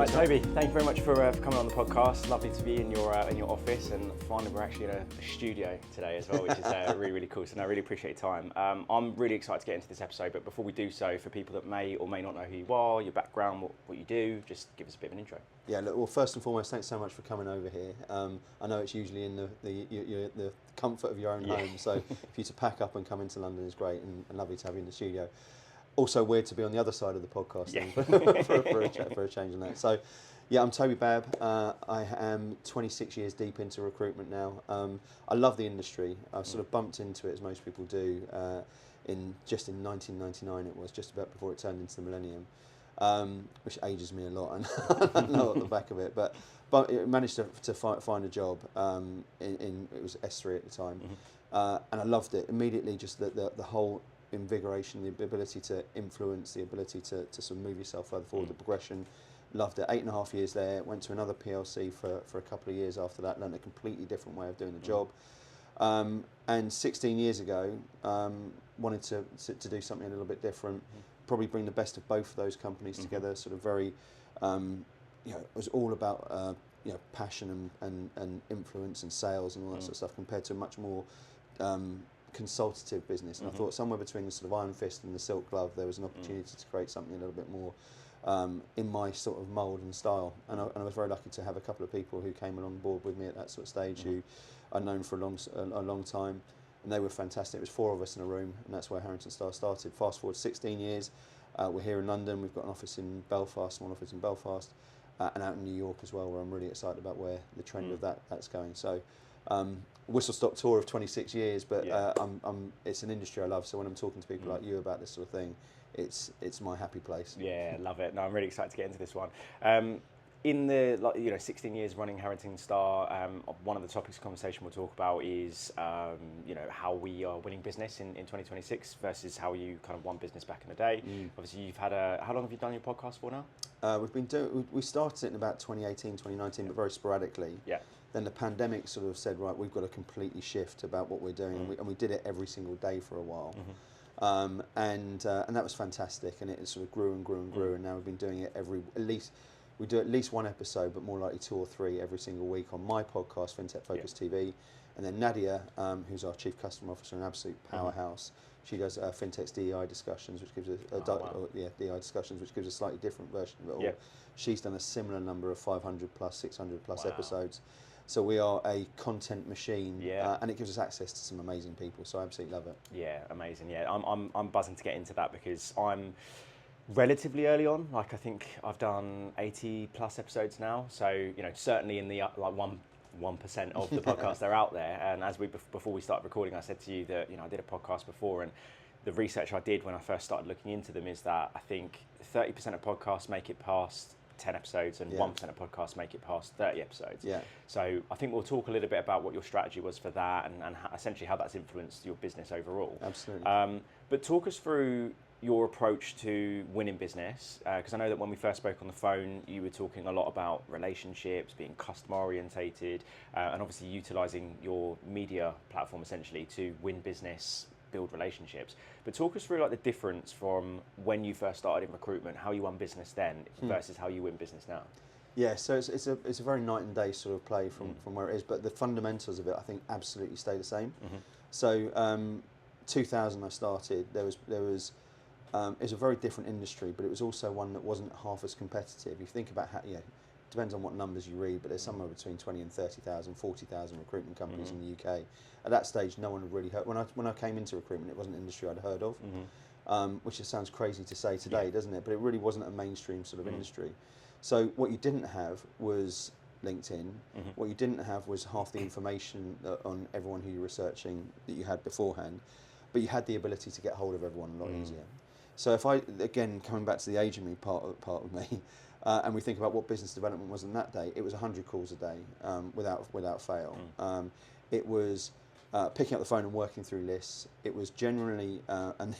Right, Toby, thank you very much for coming on the podcast. Lovely to be in your office, and finally we're actually in a studio today as well, which is really, really cool. So I really appreciate your time. I'm really excited to get into this episode, but before we do so, for people that may or may not know who you are, your background, what you do, just give us a bit of an intro. Yeah, look, well, first and foremost, thanks so much for coming over here. I know it's usually in the comfort of your own home, so for you to pack up and come into London is great, and lovely to have you in the studio. Also weird to be on the I the podcast for a change on that. So, yeah, I'm Toby Babb. I am 26 years deep into recruitment now. I love the industry. I've sort of bumped into it, as most people do, in 1999 it was, just about before it turned into the millennium, which ages me a lot, and I know at the back of it. But it managed to find a job in it was S3 at the time, and I loved it immediately. Just the whole invigoration, the ability to influence, the ability to sort of move yourself further forward, the progression. Loved it. 8.5 years there. Went to another PLC for a couple of years after that. Learned a completely different way of doing the job. And 16 years ago, wanted to do something a little bit different. Probably bring the best of both of those companies together. Sort of very, it was all about passion and influence and sales and all that sort of stuff, compared to a much more consultative business. And I thought somewhere between the sort of iron fist and the silk glove, there was an opportunity to create something a little bit more in my sort of mould and style. And I was very lucky to have a couple of people who came along board with me at that sort of stage, who I'd known for a long time, and they were fantastic. It was 4 of us in a room, and that's where Harrington Starr started. Fast forward 16 years, we're here in London. We've got an office in Belfast, small office in Belfast, and out in New York as well, where I'm really excited about where the trend of that's going. So whistle stop tour of 26 years, but it's an industry I love. So when I'm talking to people like you about this sort of thing, it's my happy place. Yeah, love it. No, I'm really excited to get into this one. In the 16 years running Harrington Starr, one of the topics of conversation we'll talk about is how we are winning business in 2026 versus how you kind of won business back in the day. Obviously, you've had how long have you done your podcast for now? We started it in about 2018, 2019, but very sporadically. Yeah. Then the pandemic sort of said, right, we've got to completely shift about what we're doing, and we did it every single day for a while, and that was fantastic, and it sort of grew and grew and grew, and now we've been doing it we do at least one episode, but more likely 2 or 3 every single week on my podcast, FinTech Focus TV, and then Nadia, who's our Chief Customer Officer, an absolute powerhouse. She does FinTech's DEI discussions, which gives DEI discussions, which gives a slightly different version of it all. Yeah. She's done a similar number of 500 plus, 600 plus episodes. So we are a content machine, and it gives us access to some amazing people. So I absolutely love it. Yeah, amazing. Yeah, I'm buzzing to get into that because I'm relatively early on. Like I think I've done 80 plus episodes now. So certainly in the 1% of the podcasts that are out there. And as before we started recording, I said to you that I did a podcast before, and the research I did when I first started looking into them is that I think 30% of podcasts make it past 10 episodes and 1% of podcasts make it past 30 episodes. Yeah. So I think we'll talk a little bit about what your strategy was for that and essentially how that's influenced your business overall. Absolutely. But talk us through your approach to winning business, because I know that when we first spoke on the phone, you were talking a lot about relationships, being customer orientated, and obviously utilising your media platform essentially to win business, build relationships. But talk us through like the difference from when you first started in recruitment, how you won business then versus how you win business now. Yeah, so it's a very night and day sort of play from where it is, but the fundamentals of it I think absolutely stay the same. So 2000 I started. There was it was a very different industry, but it was also one that wasn't half as competitive. If you think about how, depends on what numbers you read, but there's somewhere between 20 and 30,000, 40,000 recruitment companies in the UK. At that stage, no one had really heard. When I came into recruitment, it wasn't an industry I'd heard of, which just sounds crazy to say today, doesn't it? But it really wasn't a mainstream sort of industry. So what you didn't have was LinkedIn. What you didn't have was half the information on everyone who you're researching that you had beforehand, but you had the ability to get hold of everyone a lot easier. So if again, coming back to the age of me part of me, and we think about what business development was in that day, it was 100 calls a day without fail. It was picking up the phone and working through lists. It was generally, and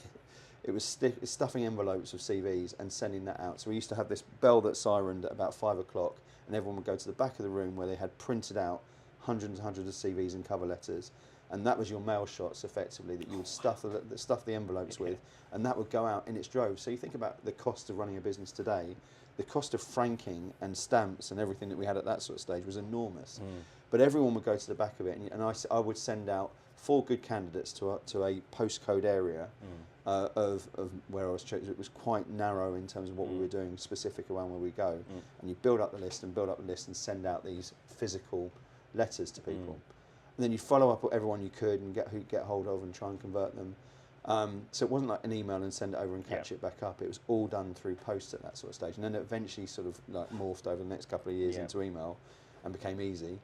it was stuffing envelopes of CVs and sending that out. So we used to have this bell that sirened at about 5 o'clock, and everyone would go to the back of the room where they had printed out hundreds and hundreds of CVs and cover letters, And that was your mail shots, effectively, that you would stuff the envelopes with, and that would go out in its droves. So you think about the cost of running a business today, the cost of franking and stamps and everything that we had at that sort of stage was enormous. But everyone would go to the back of it, and I would send out 4 good candidates to a postcode area of where I was chosen. It was quite narrow in terms of what we were doing, specific around where we go. And you build up the list and send out these physical letters to people. And then you follow up with everyone you could and get hold of and try and convert them. So it wasn't like an email and send it over and catch it back up. It was all done through post at that sort of stage. And then it eventually sort of like morphed over the next couple of years into email and became easy.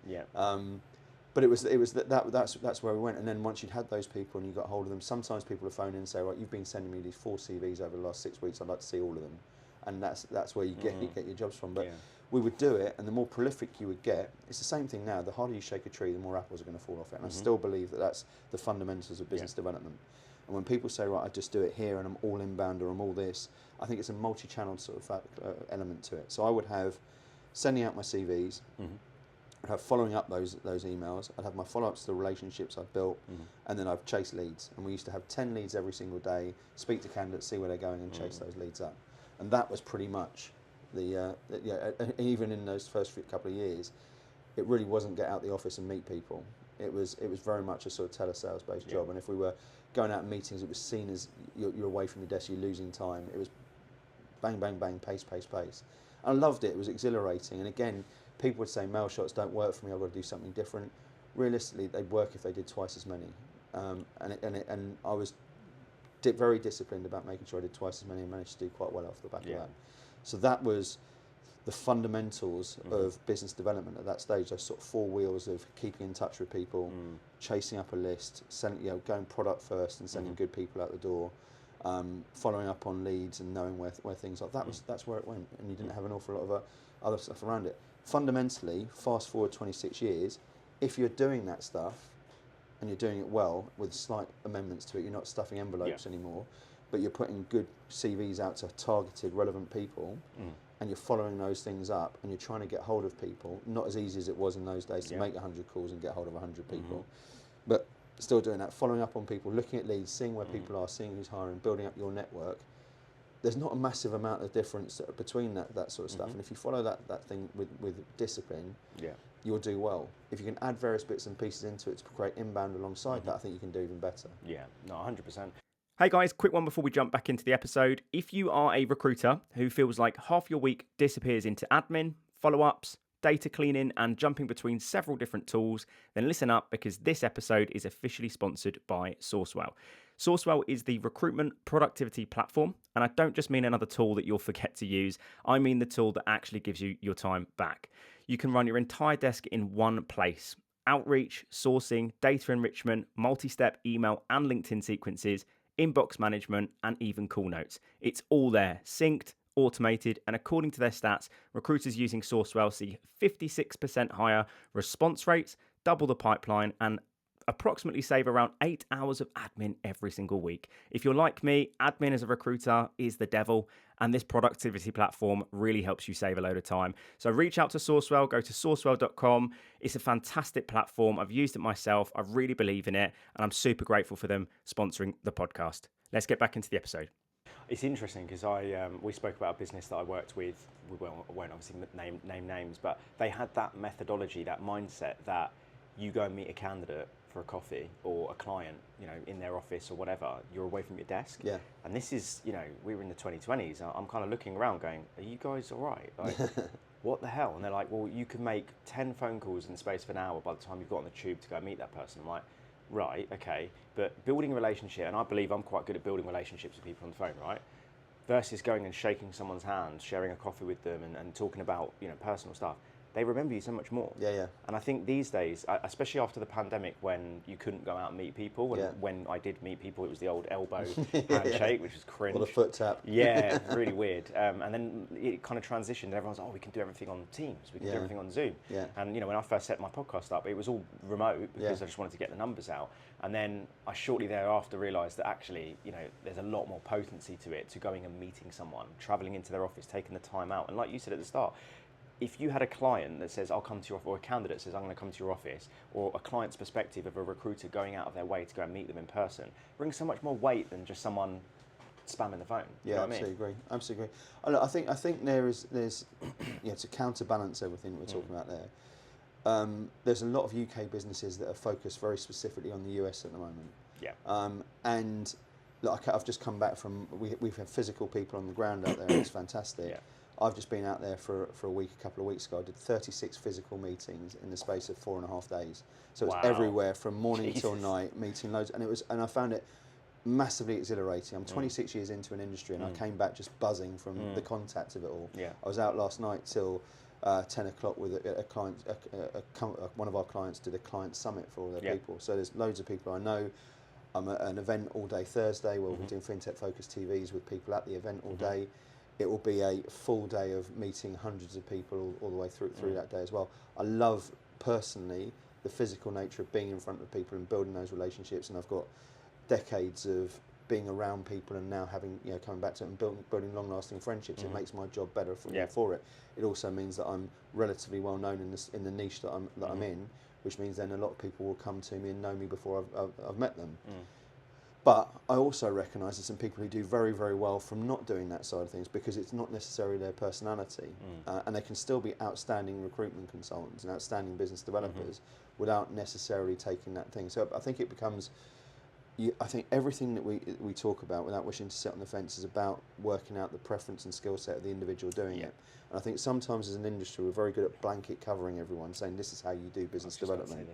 But that's where we went. And then once you'd had those people and you got hold of them, sometimes people would phone in and say, right, you've been sending me these 4 CVs over the last 6 weeks. I'd like to see all of them. And that's where you get your jobs from. But we would do it, and the more prolific you would get, it's the same thing now. The harder you shake a tree, the more apples are going to fall off it. And I still believe that that's the fundamentals of business development. And when people say, right, I just do it here and I'm all inbound or I'm all this, I think it's a multi-channel sort of element to it. So I would have sending out my CVs, I'd have following up those emails, I'd have my follow-ups to the relationships I've built, and then I'd chase leads. And we used to have 10 leads every single day, speak to candidates, see where they're going and chase those leads up. And that was pretty much even in those first couple of years, it really wasn't get out the office and meet people. It was very much a sort of telesales based job. And if we were going out in meetings, it was seen as you're away from your desk, you're losing time. It was bang, bang, bang, pace, pace, pace. I loved it. It was exhilarating. And again, people would say mail shots don't work for me. I've got to do something different. Realistically, they'd work if they did twice as many. And I was very disciplined about making sure I did twice as many and managed to do quite well off the back of that. So that was the fundamentals of business development at that stage. Those sort of 4 wheels of keeping in touch with people, chasing up a list, going product first and sending good people out the door, following up on leads and knowing where things are. That's where it went, and you didn't have an awful lot of other stuff around it. Fundamentally, fast forward 26 years, if you're doing that stuff and you're doing it well with slight amendments to it, you're not stuffing envelopes anymore, but you're putting good CVs out to targeted, relevant people, and you're following those things up, and you're trying to get hold of people. Not as easy as it was in those days to make 100 calls and get hold of 100 people, but still doing that, following up on people, looking at leads, seeing where people are, seeing who's hiring, building up your network. There's not a massive amount of difference between that sort of stuff, and if you follow that thing with discipline, you'll do well. If you can add various bits and pieces into it to create inbound alongside that, I think you can do even better. Yeah, no, 100%. Hey guys, quick one before we jump back into the episode. If you are a recruiter who feels like half your week disappears into admin, follow-ups, data cleaning, and jumping between several different tools, then listen up, because this episode is officially sponsored by Sourcewell. Sourcewell is the recruitment productivity platform, and I don't just mean another tool that you'll forget to use. I mean the tool that actually gives you your time back. You can run your entire desk in one place. Outreach, sourcing, data enrichment, multi-step email and LinkedIn sequences, inbox management, and even call notes. It's all there, synced, automated, and according to their stats, recruiters using Sourcewell see 56% higher response rates, double the pipeline, and approximately save around 8 hours of admin every single week. If you're like me, admin as a recruiter is the devil, and this productivity platform really helps you save a load of time. So reach out to Sourcewell, go to sourcewell.com. It's a fantastic platform. I've used it myself. I really believe in it, and I'm super grateful for them sponsoring the podcast. Let's get back into the episode. It's interesting because we spoke about a business that I worked with. I won't obviously name names, but they had that methodology, that mindset that you go and meet a candidate for a coffee or a client, in their office or whatever, you're away from your desk. Yeah. And this is, we were in the 2020s. I'm kind of looking around going, are you guys all right? Like, what the hell? And they're like, well, you can make 10 phone calls in the space of an hour by the time you've got on the tube to go meet that person. I'm like, right, okay. But building a relationship, and I believe I'm quite good at building relationships with people on the phone, right? Versus going and shaking someone's hand, sharing a coffee with them and talking about, personal stuff. They remember you so much more. Yeah. And I think these days, especially after the pandemic, when you couldn't go out and meet people, when I did meet people, it was the old elbow handshake, which was cringe. Or the foot tap. Yeah, really weird. And then it kind of transitioned, and everyone's like, we can do everything on Teams, we can do everything on Zoom. Yeah. And when I first set my podcast up, it was all remote because I just wanted to get the numbers out. And then I shortly thereafter realised that actually, there's a lot more potency to it, to going and meeting someone, travelling into their office, taking the time out. And like you said at the start, if you had a client that says, I'll come to your office, or a candidate says, I'm going to come to your office, or a client's perspective of a recruiter going out of their way to go and meet them in person, brings so much more weight than just someone spamming the phone. Yeah, you know absolutely agree. Absolutely agree. Oh, look, I think there's to counterbalance everything that we're talking about there. There's a lot of UK businesses that are focused very specifically on the US at the moment. Yeah. And look, I've just come back from we've had physical people on the ground out there. And it's fantastic. Yeah. I've just been out there for a week, a couple of weeks ago. I did 36 physical meetings in the space of 4.5 days. So it's everywhere from morning till night, meeting loads, and I found it massively exhilarating. I'm 26 years into an industry, and I came back just buzzing from the contact of it all. Yeah. I was out last night till 10 o'clock with a client. One of our clients did a client summit for all their people. So there's loads of people I know. I'm at an event all day Thursday where we're doing FinTech focused TVs with people at the event all day. It will be a full day of meeting hundreds of people all the way through that day as well. I love personally the physical nature of being in front of people and building those relationships, and I've got decades of being around people and now having, coming back to it and building long-lasting friendships. It makes my job better for it. It also means that I'm relatively well known in the niche that I'm in, which means then a lot of people will come to me and know me before I've met them. But I also recognise there's some people who do very, very well from not doing that side of things because it's not necessarily their personality, and they can still be outstanding recruitment consultants and outstanding business developers without necessarily taking that thing. So I think it becomes, I think everything that we talk about, without wishing to sit on the fence, is about working out the preference and skill set of the individual doing it. And I think sometimes as an industry we're very good at blanket covering everyone, saying this is how you do business development.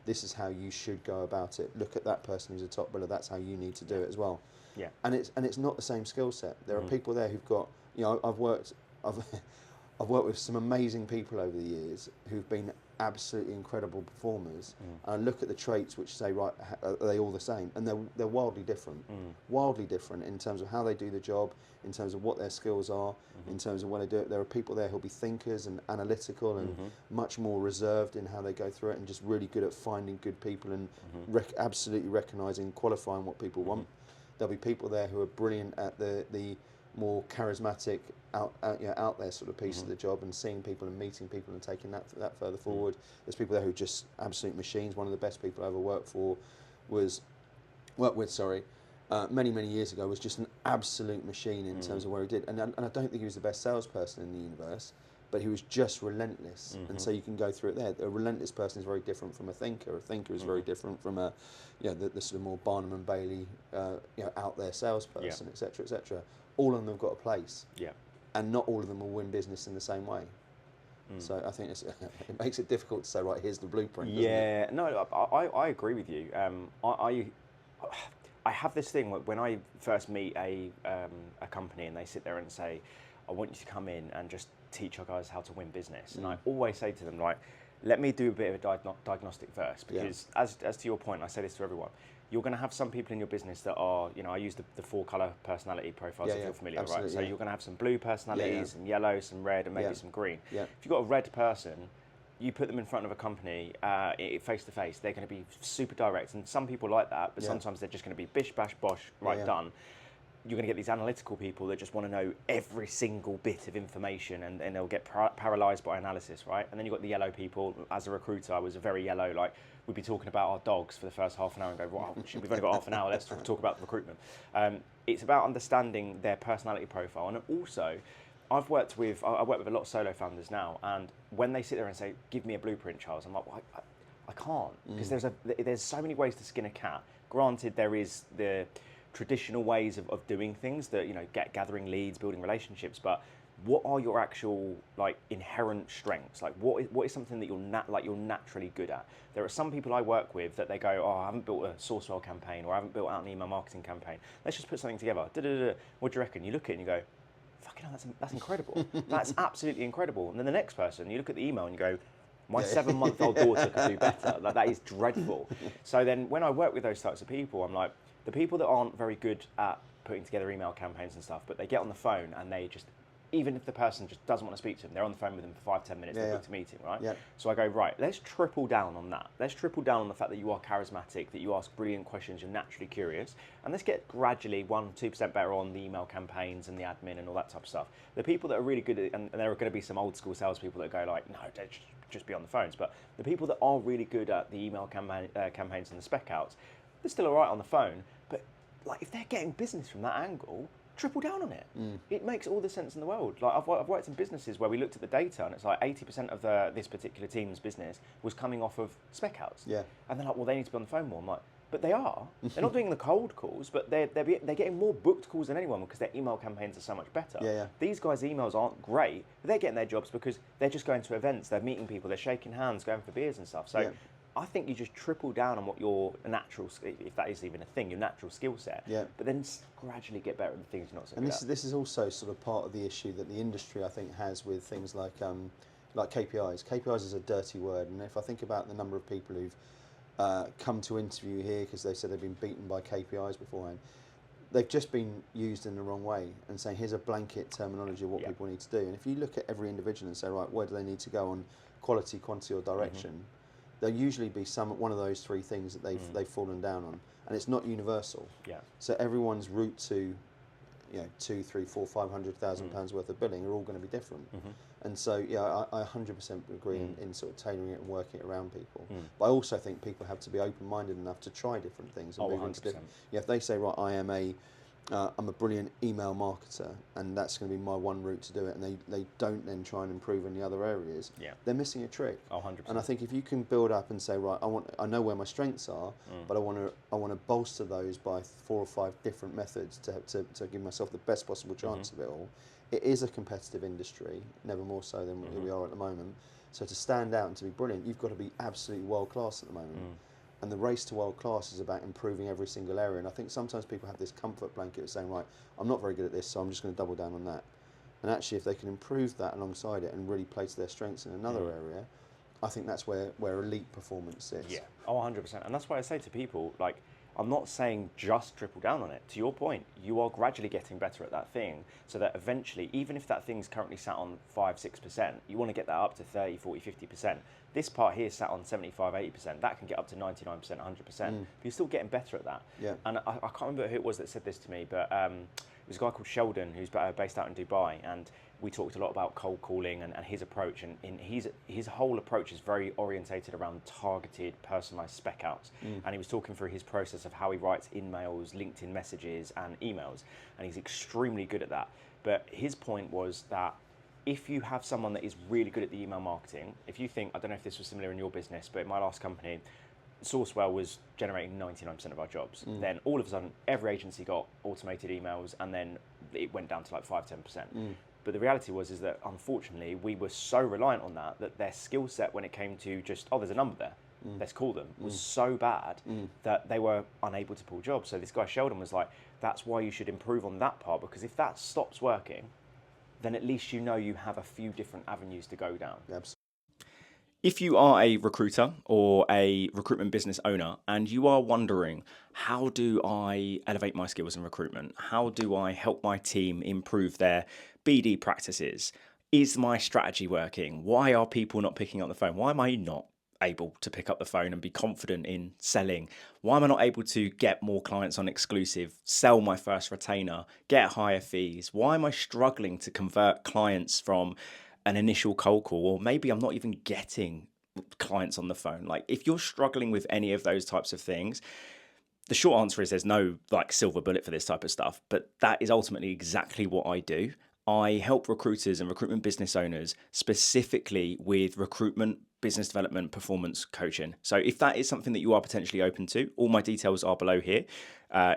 This is how you should go about it. Look at that person who's a top biller. That's how you need to do it as well. Yeah. And it's not the same skill set. There are people there who've got, I've worked with some amazing people over the years who've been absolutely incredible performers. And I look at the traits which say, right, are they all the same? And they're wildly different. Wildly different in terms of how they do the job, in terms of what their skills are, in terms of when they do it. There are people there who'll be thinkers and analytical and much more reserved in how they go through it, and just really good at finding good people and absolutely recognising, qualifying what people want. There'll be people there who are brilliant at the more charismatic, out there sort of piece of the job, and seeing people and meeting people and taking that further forward. There's people there who are just absolute machines. One of the best people I ever worked with, many years ago, was just an absolute machine in terms of where he did. And I don't think he was the best salesperson in the universe, but he was just relentless. And so you can go through it there. A relentless person is very different from a thinker. A thinker is very different from the sort of more Barnum and Bailey, out there salesperson, etc., etc. All of them have got a place. Yeah. And not all of them will win business in the same way. So I think it makes it difficult to say, right, here's the blueprint. Yeah, no, I agree with you. I have this thing when I first meet a company and they sit there and say, I want you to come in and just teach our guys how to win business. And I always say to them, like, let me do a bit of a diagnostic first, because as to your point, I say this to everyone, you're going to have some people in your business that are, I use the 4-colour personality profiles if you're familiar, right? So you're going to have some blue personalities and yellow, some red, and maybe some green. Yeah. If you've got a red person, you put them in front of a company face to face, they're going to be super direct. And some people like that, but sometimes they're just going to be bish, bash, bosh, done. You're going to get these analytical people that just want to know every single bit of information, and they'll get paralysed by analysis, right? And then you've got the yellow people. As a recruiter, I was a very yellow, like, we'd be talking about our dogs for the first half an hour and go, wow, we've only got half an hour, let's talk about recruitment. It's about understanding their personality profile. And also, I work with a lot of solo founders now, and when they sit there and say, give me a blueprint, Charles, I'm like, well, I can't, because there's so many ways to skin a cat. Granted, there is the traditional ways of doing things that, gathering leads, building relationships, but what are your actual, like, inherent strengths? Like, what is something that you're naturally good at? There are some people I work with that they go, oh, I haven't built a Sourcewell campaign, or I haven't built out an email marketing campaign. Let's just put something together. What do you reckon? You look at it and you go, fucking hell, that's incredible. That's absolutely incredible. And then the next person, you look at the email and you go, my 7-month-old daughter could do better. Like, that is dreadful. So then when I work with those types of people, I'm like, the people that aren't very good at putting together email campaigns and stuff, but they get on the phone and they just even if the person just doesn't want to speak to them, they're on the phone with them for 5-10 minutes, they booked a meeting, right? Yeah. So I go, right, let's triple down on that. Let's triple down on the fact that you are charismatic, that you ask brilliant questions, you're naturally curious, and let's get gradually 1-2% better on the email campaigns and the admin and all that type of stuff. The people that are really good at, and there are going to be some old school salespeople that go like, no, just be on the phones, but the people that are really good at the email campaigns and the spec outs, they're still all right on the phone, but like if they're getting business from that angle, triple down on it. It makes all the sense in the world. Like I've worked in businesses where we looked at the data and it's like 80% of this particular team's business was coming off of spec outs. Yeah. And they're like, well, they need to be on the phone more. I'm like, but they are. They're not doing the cold calls, but they're getting more booked calls than anyone because their email campaigns are so much better. Yeah. These guys' emails aren't great, but they're getting their jobs because they're just going to events, they're meeting people, they're shaking hands, going for beers and stuff. So I think you just triple down on what your natural, if that is even a thing, your natural skill set. Yeah. But then gradually get better at the things you're not so good at. And this is also sort of part of the issue that the industry, I think, has with things like KPIs. KPIs is a dirty word, and if I think about the number of people who've come to interview here because they said they've been beaten by KPIs beforehand, they've just been used in the wrong way and saying here's a blanket terminology of what people need to do. And if you look at every individual and say, right, where do they need to go on quality, quantity, or direction? There'll usually be one of those three things that they've fallen down on, and it's not universal. Yeah. So everyone's route to, £200,000, £300,000, £400,000, £500,000 worth of billing are all going to be different. And so I 100% agree in sort of tailoring it and working it around people. But I also think people have to be open-minded enough to try different things and move into different. If they say, right, I'm a brilliant email marketer, and that's going to be my one route to do it, and they don't then try and improve in the other areas, they're missing a trick. 100%. And I think if you can build up and say, right, I know where my strengths are, but I want to bolster those by 4 or 5 different methods to give myself the best possible chance of it all. It is a competitive industry, never more so than we are at the moment. So to stand out and to be brilliant, you've got to be absolutely world class at the moment. And the race to world class is about improving every single area. And I think sometimes people have this comfort blanket of saying, right, I'm not very good at this, so I'm just going to double down on that. And actually, if they can improve that alongside it and really play to their strengths in another area, I think that's where elite performance sits. Yeah, 100%. And that's why I say to people, like, I'm not saying just triple down on it. To your point, you are gradually getting better at that thing so that eventually, even if that thing's currently sat on 5-6%, you want to get that up to 30, 40, 50%. This part here sat on 75, 80%. That can get up to 99%, 100%. But you're still getting better at that. Yeah. And I can't remember who it was that said this to me, but it was a guy called Sheldon who's based out in Dubai, and we talked a lot about cold calling and his approach, and his whole approach is very orientated around targeted, personalised spec outs. And he was talking through his process of how he writes in-mails, LinkedIn messages and emails, and he's extremely good at that. But his point was that if you have someone that is really good at the email marketing, if you think, I don't know if this was similar in your business, but in my last company, Sourcewell was generating 99% of our jobs. Then all of a sudden, every agency got automated emails, and then it went down to like 5-10%. But the reality is that unfortunately, we were so reliant on that their skill set when it came to just, there's a number there, let's call them, was so bad that they were unable to pull jobs. So this guy Sheldon was like, that's why you should improve on that part, because if that stops working, then at least you know you have a few different avenues to go down. Absolutely. If you are a recruiter or a recruitment business owner and you are wondering, how do I elevate my skills in recruitment? How do I help my team improve their BD practices? Is my strategy working? Why are people not picking up the phone? Why am I not able to pick up the phone and be confident in selling? Why am I not able to get more clients on exclusive, sell my first retainer, get higher fees? Why am I struggling to convert clients from an initial cold call, or maybe I'm not even getting clients on the phone? Like, if you're struggling with any of those types of things, the short answer is there's no like silver bullet for this type of stuff, but that is ultimately exactly what I do. I help recruiters and recruitment business owners specifically with recruitment, business development, performance coaching. So if that is something that you are potentially open to, all my details are below here.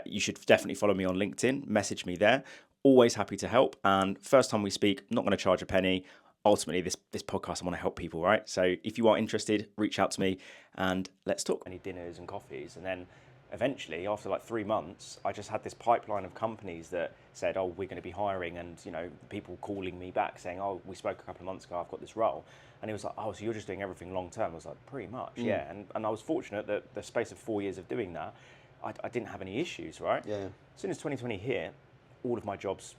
You should definitely follow me on LinkedIn, message me there. Always happy to help. And first time we speak, I'm not going to charge a penny. Ultimately, this podcast, I want to help people, right? So if you are interested, reach out to me and let's talk. Any dinners and coffees, and then eventually, after like 3 months, I just had this pipeline of companies that said, "Oh, we're going to be hiring," and people calling me back saying, "Oh, we spoke a couple of months ago. I've got this role," and it was like, "Oh, so you're just doing everything long term?" I was like, "Pretty much, yeah." And I was fortunate that the space of 4 years of doing that, I didn't have any issues, right? Yeah. As soon as 2020 hit, all of my jobs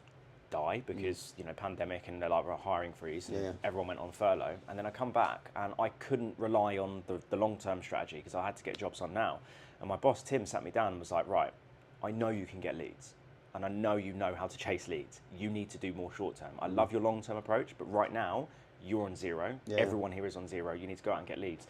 die because pandemic and they're like, right, hiring freeze, and Yeah. everyone went on furlough. And then I come back and I couldn't rely on the long-term strategy because I had to get jobs on now. And my boss Tim sat me down and was like, right, I know you can get leads and I know you know how to chase leads. You need to do more short-term. I love your long-term approach, but right now you're on zero. Yeah. Everyone here is on zero. You need to go out and get leads.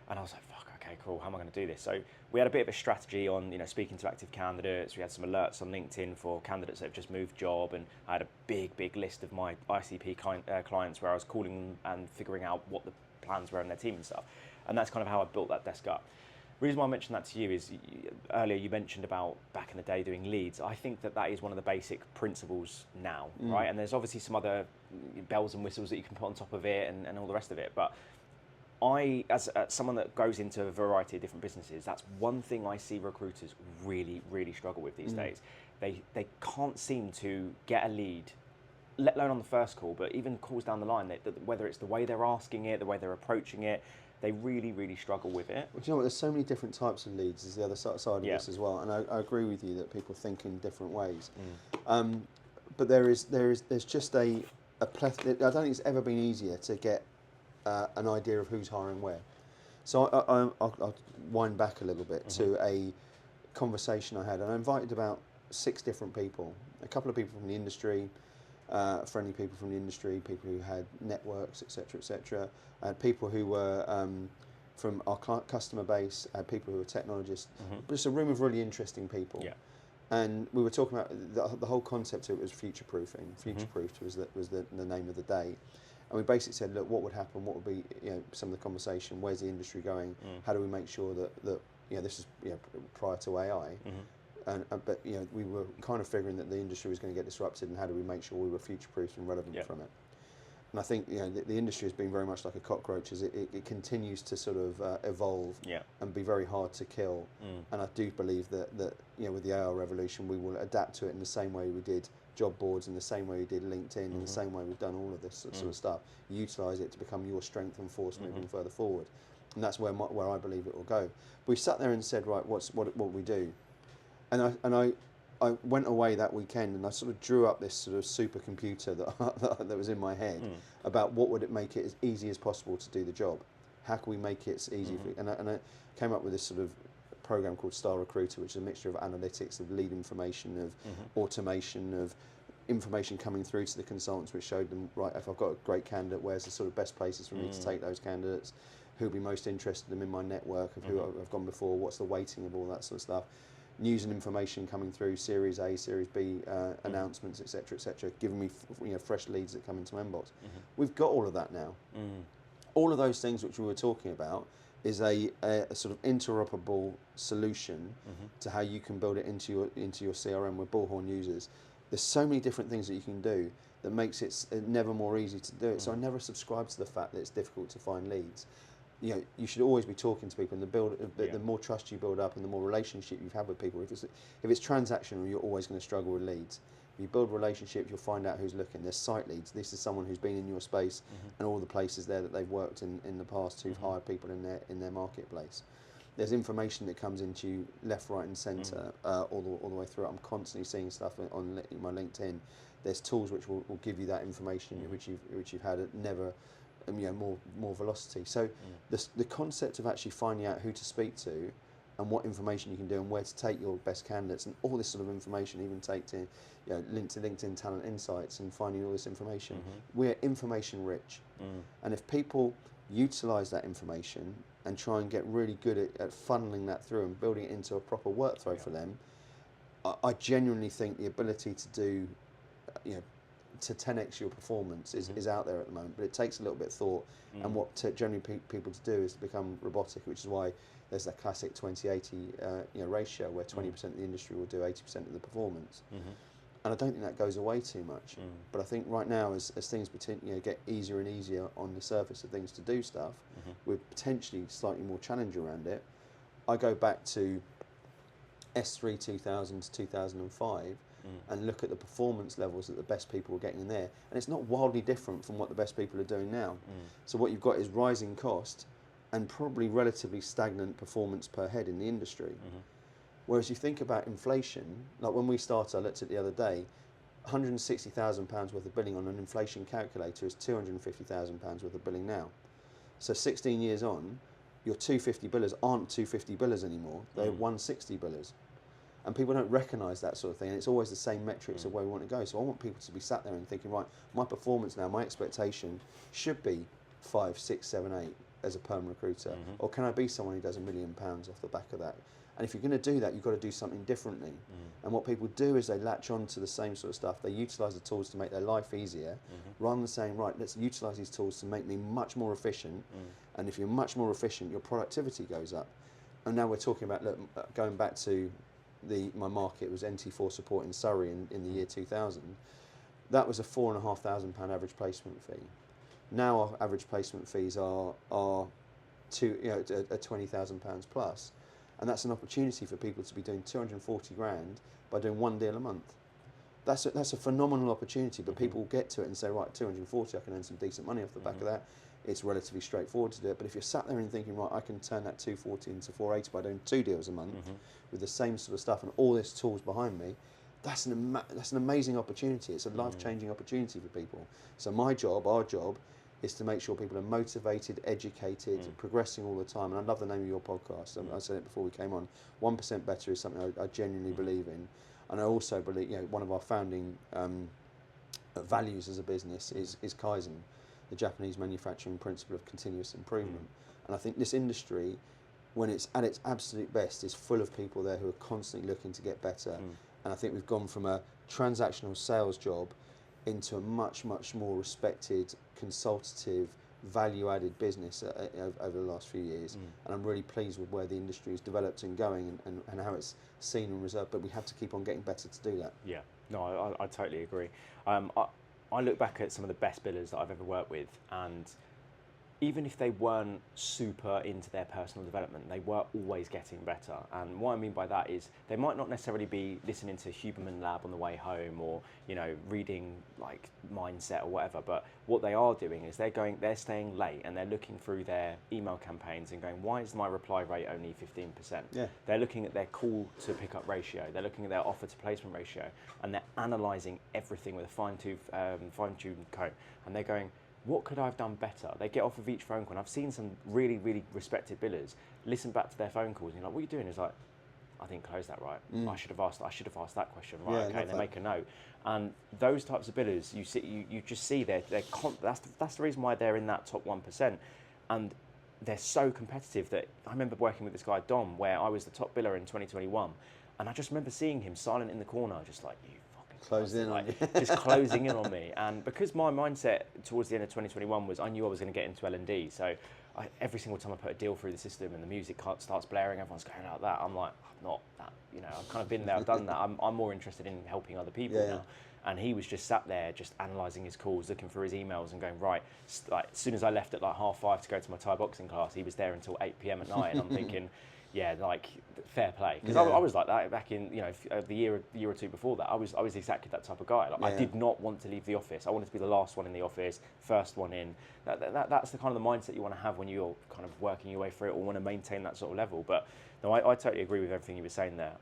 And I was like, fuck, okay, cool. How am I going to do this? So we had a bit of a strategy on, speaking to active candidates. We had some alerts on LinkedIn for candidates that have just moved job. And I had a big list of my ICP clients where I was calling them and figuring out what the plans were in their team and stuff. And that's kind of how I built that desk up. The reason why I mentioned that to you is earlier you mentioned about back in the day doing leads. I think that is one of the basic principles now, right? And there's obviously some other bells and whistles that you can put on top of it and all the rest of it. But I, as someone that goes into a variety of different businesses, that's one thing I see recruiters really struggle with these days. They can't seem to get a lead, let alone on the first call, but even calls down the line, whether it's the way they're asking it, the way they're approaching it, they really struggle with it. Well, do you know what? There's so many different types of leads. There's the other side of this as well, and I agree with you that people think in different ways. But there's just a plethora. I don't think it's ever been easier to get an idea of who's hiring where. So I'll wind back a little bit to a conversation I had, and I invited about 6 different people, a couple of people from the industry, friendly people from the industry, people who had networks, etc. I had people who were from our customer base, I had people who were technologists, just a room of really interesting people. Yeah. And we were talking about the whole concept of it was future-proofing. Future-proofed was the name of the day. And we basically said, look, what would happen? What would be some of the conversation? Where's the industry going? How do we make sure that this is prior to AI? But we were kind of figuring that the industry was going to get disrupted, and how do we make sure we were future-proof and relevant from it? And I think the industry has been very much like a cockroach as it continues to sort of evolve and be very hard to kill. And I do believe that with the AI revolution, we will adapt to it in the same way we did job boards, in the same way we did LinkedIn, in the same way we've done all of this sort of stuff. Utilise it to become your strength and force moving further forward. And that's where I believe it will go. But we sat there and said, right, what we do? And I went away that weekend and I sort of drew up this sort of supercomputer that was in my head about what would it make it as easy as possible to do the job. How can we make it easy? And I came up with this sort of program called Star Recruiter, which is a mixture of analytics, of lead information, of automation, of information coming through to the consultants, which showed them, right, if I've got a great candidate, where's the sort of best places for me to take those candidates, who'll be most interested in my network, of who I've gone before, what's the weighting of all that sort of stuff. News and information coming through, Series A, Series B announcements, etc., giving me fresh leads that come into my inbox. We've got all of that now. All of those things which we were talking about is a sort of interoperable solution to how you can build it into your CRM with Bullhorn users. There's so many different things that you can do that makes it never more easy to do it. So I never subscribe to the fact that it's difficult to find leads. You should always be talking to people, and the more trust you build up and the more relationship you've had with people. If it's transactional, you're always going to struggle with leads. If you build relationships, you'll find out who's looking. There's site leads. This is someone who's been in your space and all the places there that they've worked in the past, who've hired people in their marketplace. There's information that comes into you left, right, and centre all the way through. I'm constantly seeing stuff on my LinkedIn. There's tools which will give you that information which you've had never. More velocity. So the concept of actually finding out who to speak to and what information you can do and where to take your best candidates and all this sort of information, even take to link to LinkedIn Talent Insights and finding all this information. We're information rich, and if people utilise that information and try and get really good at funneling that through and building it into a proper workflow for them, I genuinely think the ability to do to 10x your performance is out there at the moment, but it takes a little bit of thought. And what generally people to do is to become robotic, which is why there's that classic 20-80 ratio where 20% of the industry will do 80% of the performance. And I don't think that goes away too much. But I think right now, as things get easier and easier on the surface of things to do stuff, with potentially slightly more challenge around it, I go back to S3 2000 to 2005. And look at the performance levels that the best people were getting in there. And it's not wildly different from what the best people are doing now. So what you've got is rising cost and probably relatively stagnant performance per head in the industry. Whereas you think about inflation, like when we started, I looked at the other day, £160,000 worth of billing on an inflation calculator is £250,000 worth of billing now. So 16 years on, your 250 billers aren't 250 billers anymore, they're 160 billers. And people don't recognise that sort of thing, and it's always the same metrics of where we want to go. So I want people to be sat there and thinking, right, my performance now, my expectation should be 5, 6, 7, 8 as a perm recruiter, or can I be someone who does £1 million off the back of that? And if you're going to do that, you've got to do something differently. And what people do is they latch on to the same sort of stuff. They utilise the tools to make their life easier, rather than saying, right, let's utilise these tools to make me much more efficient. And if you're much more efficient, your productivity goes up. And now we're talking about, look, going back to my market was NT4 support in Surrey in the year 2000. That was a £4,500 average placement fee. Now our average placement fees are £20,000 plus. And that's an opportunity for people to be doing 240 grand by doing one deal a month. That's a phenomenal opportunity, but people get to it and say, right, 240, I can earn some decent money off the back of that. It's relatively straightforward to do it. But if you're sat there and thinking, right, I can turn that 240 into 480 by doing 2 deals a month with the same sort of stuff and all this tools behind me, that's an amazing opportunity. It's a life-changing opportunity for people. So my job, our job, is to make sure people are motivated, educated, progressing all the time. And I love the name of your podcast. I said it before we came on. 1% Better is something I genuinely believe in. And I also believe, one of our founding values as a business is Kaizen, the Japanese manufacturing principle of continuous improvement. And I think this industry, when it's at its absolute best, is full of people there who are constantly looking to get better. And I think we've gone from a transactional sales job into a much, much more respected, consultative, value-added business over the last few years. And I'm really pleased with where the industry has developed and going and how it's seen and reserved, but we have to keep on getting better to do that. Yeah, no, I totally agree. I look back at some of the best billers that I've ever worked with, and even if they weren't super into their personal development, they were always getting better. And what I mean by that is they might not necessarily be listening to Huberman Lab on the way home or, reading like Mindset or whatever, but what they are doing is they're staying late and they're looking through their email campaigns and going, why is my reply rate only 15%? Yeah. They're looking at their call to pickup ratio, they're looking at their offer to placement ratio, and they're analysing everything with a fine-tuned comb, and they're going, what could I have done better? They get off of each phone call, and I've seen some really, really respected billers listen back to their phone calls, and you're like, what are you doing? It's like, I didn't close that right. I should have asked that question. Right, Yeah, okay, they make a note. And those types of billers, you just see that's the reason why they're in that top 1%. And they're so competitive that I remember working with this guy, Dom, where I was the top biller in 2021. And I just remember seeing him silent in the corner, just like, you just closing in on me. And because my mindset towards the end of 2021 was I knew I was going to get into L&D, so every single time I put a deal through the system and the music starts blaring, everyone's going like that, I'm like, I'm not that, I've kind of been there, I've done that. I'm more interested in helping other people now. And he was just sat there, just analysing his calls, looking through his emails and going, right, like, as soon as I left at like 5:30 to go to my Thai boxing class, he was there until 8 p.m. at night. And I'm thinking, yeah, like, fair play. Because I was like that back in, the year or two before that. I was exactly that type of guy. Like, I did not want to leave the office. I wanted to be the last one in the office, first one in. That's the kind of the mindset you want to have when you're kind of working your way through it or want to maintain that sort of level. But no, I totally agree with everything you were saying there.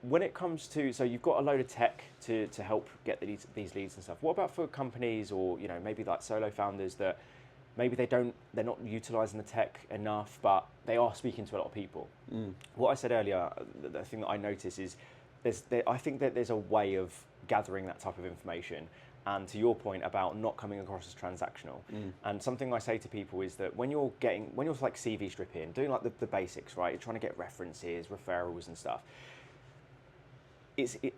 When it comes to, so you've got a load of tech to help get these leads and stuff. What about for companies or, maybe like solo founders that maybe they're not utilising the tech enough, but they are speaking to a lot of people? What I said earlier, the thing that I notice is I think that there's a way of gathering that type of information. And to your point about not coming across as transactional, and something I say to people is that when you're like CV stripping, doing like the basics, right? You're trying to get references, referrals and stuff.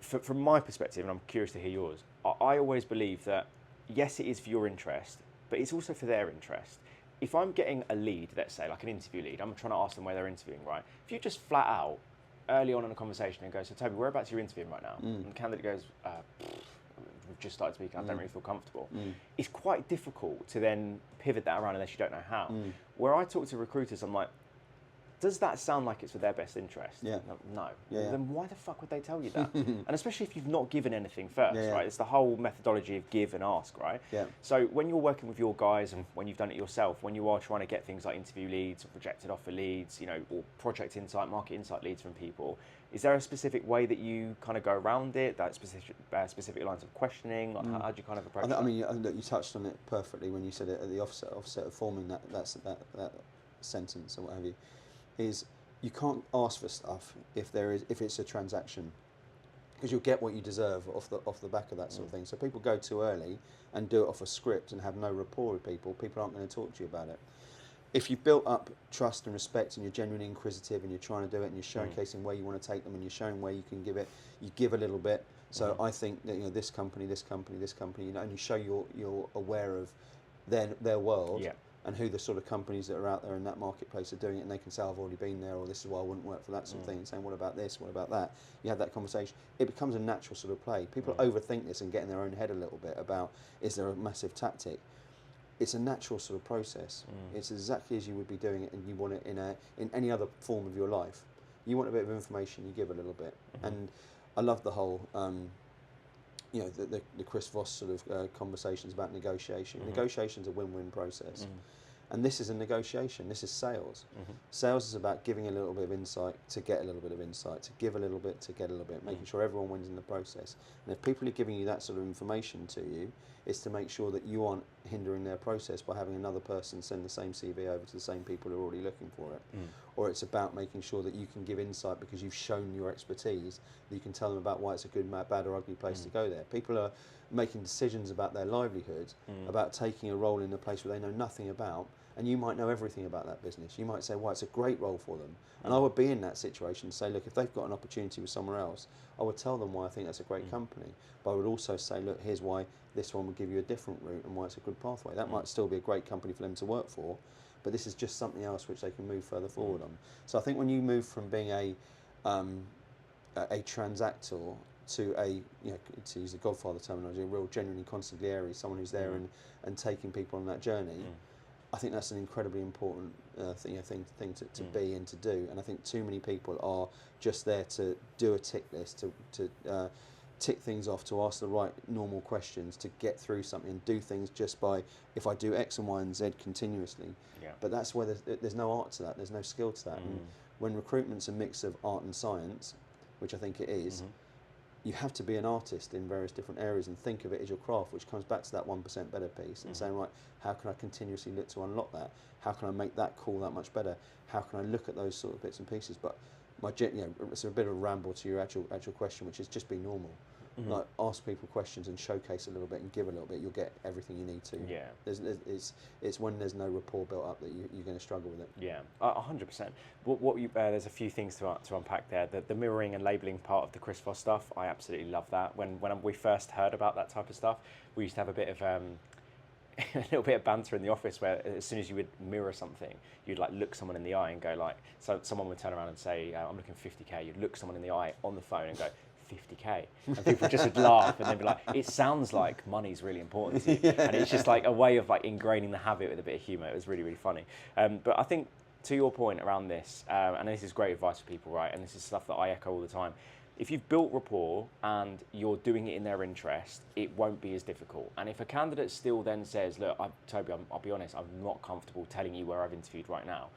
From my perspective, and I'm curious to hear yours, I always believe that, yes, it is for your interest, but it's also for their interest. If I'm getting a lead, let's say, like an interview lead, I'm trying to ask them where they're interviewing, right? If you just flat out, early on in a conversation and go, so Toby, whereabouts are you interviewing right now? And the candidate goes, we've just started speaking, I don't really feel comfortable. It's quite difficult to then pivot that around unless you don't know how. Where I talk to recruiters, I'm like, does that sound like it's for their best interest? Yeah. No. Yeah. Then why the fuck would they tell you that? And especially if you've not given anything first, Yeah. right? It's the whole methodology of give and ask, right? Yeah. So when you're working with your guys and when you've done it yourself, when you are trying to get things like interview leads or projected offer leads, or project insight, market insight leads from people, is there a specific way that you kind of go around it, that specific lines of questioning? Like how do you kind of approach that? I mean, you touched on it perfectly when you said it at the offset of forming that sentence or what have you, is you can't ask for stuff if it's a transaction, because you'll get what you deserve off the back of that sort of thing. So people go too early and do it off a script and have no rapport with people aren't going to talk to you about it. If you've built up trust and respect and you're genuinely inquisitive and you're trying to do it and you're showcasing where you want to take them and you're showing where you can give it, you give a little bit. So I think that this company, and you show you're aware of their world. Yeah. And who the sort of companies that are out there in that marketplace are doing it, and they can say, I've already been there, or this is why I wouldn't work for that sort of thing, and saying, what about this, what about that? You have that conversation. It becomes a natural sort of play. People overthink this and get in their own head a little bit about, is there a massive tactic? It's a natural sort of process. It's exactly as you would be doing it, and you want it in any other form of your life. You want a bit of information, you give a little bit. And I love the whole, the Chris Voss sort of conversations about negotiation. Negotiation's a win-win process. And this is a negotiation. This is sales. Sales is about giving a little bit of insight to get a little bit of insight, to give a little bit to get a little bit, making sure everyone wins in the process. And if people are giving you that sort of information to you, it's to make sure that you aren't hindering their process by having another person send the same CV over to the same people who are already looking for it. Or it's about making sure that you can give insight because you've shown your expertise, that you can tell them about why it's a good, bad or ugly place to go there. People are making decisions about their livelihood, about taking a role in a place where they know nothing about, and you might know everything about that business. You might say, well, it's a great role for them. And I would be in that situation and say, look, if they've got an opportunity with somewhere else, I would tell them why I think that's a great company. But I would also say, look, here's why this one would give you a different route and why it's a good pathway. That might still be a great company for them to work for, but this is just something else which they can move further forward on. So I think when you move from being a transactor to to use the Godfather terminology, a real genuinely consigliere, someone who's there and taking people on that journey, I think that's an incredibly important thing to be and to do. And I think too many people are just there to do a tick list, to tick things off, to ask the right normal questions, to get through something and do things just by, if I do X and Y and Z continuously. Yeah. But that's where there's no art to that, there's no skill to that. And when recruitment's a mix of art and science, which I think it is, you have to be an artist in various different areas and think of it as your craft, which comes back to that 1% better piece and saying, right, how can I continuously look to unlock that? How can I make that call that much better? How can I look at those sort of bits and pieces? But it's a bit of a ramble to your actual question, which is just be normal. Like, ask people questions and showcase a little bit and give a little bit. You'll get everything you need to. Yeah. It's when there's no rapport built up that you're going to struggle with it. Yeah, 100%. There's a few things to unpack there. The mirroring and labelling part of the Chris Voss stuff, I absolutely love that. When we first heard about that type of stuff, we used to have a bit of a little bit of banter in the office where as soon as you would mirror something, you'd like look someone in the eye and go like, so someone would turn around and say, I'm looking 50k. You'd look someone in the eye on the phone and go, 50k, and people just would laugh and they'd be like, it sounds like money's really important to you. And it's just like a way of like ingraining the habit with a bit of humour. It was really, really funny. But I think to your point around this, and this is great advice for people, right? And this is stuff that I echo all the time. If you've built rapport and you're doing it in their interest, it won't be as difficult. And if a candidate still then says, look, Toby, I'll be honest, I'm not comfortable telling you where I've interviewed right now.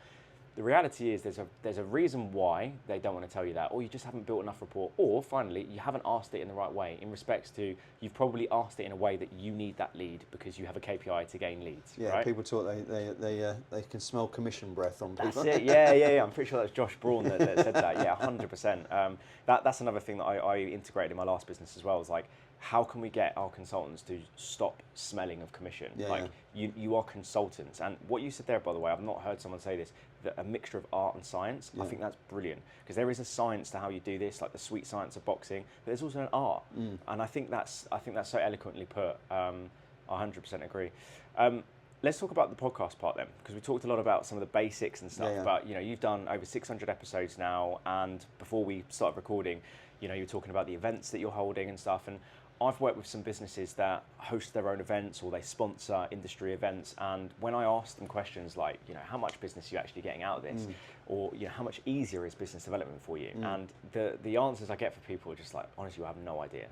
The reality is there's a reason why they don't want to tell you that, or you just haven't built enough rapport, or finally, you haven't asked it in the right way, in respects to you've probably asked it in a way that you need that lead because you have a KPI to gain leads. Yeah, right? People talk, they can smell commission breath on people. That's it, yeah. I'm pretty sure that's Josh Braun that said that, yeah, 100%. That's another thing that I integrated in my last business as well, is like, how can we get our consultants to stop smelling of commission? You are consultants. And what you said there, by the way, I've not heard someone say this, that a mixture of art and science. I think that's brilliant, because there is a science to how you do this, like the sweet science of boxing, but there's also an art. And I think that's so eloquently put. I 100% agree. Let's talk about the podcast part then, because we talked a lot about some of the basics and stuff, but you've done over 600 episodes now, and before we started recording, you're talking about the events that you're holding and stuff, and I've worked with some businesses that host their own events or they sponsor industry events, and when I ask them questions like, how much business are you actually getting out of this, or how much easier is business development for you, and the answers I get from people are just like, honestly, I have no idea.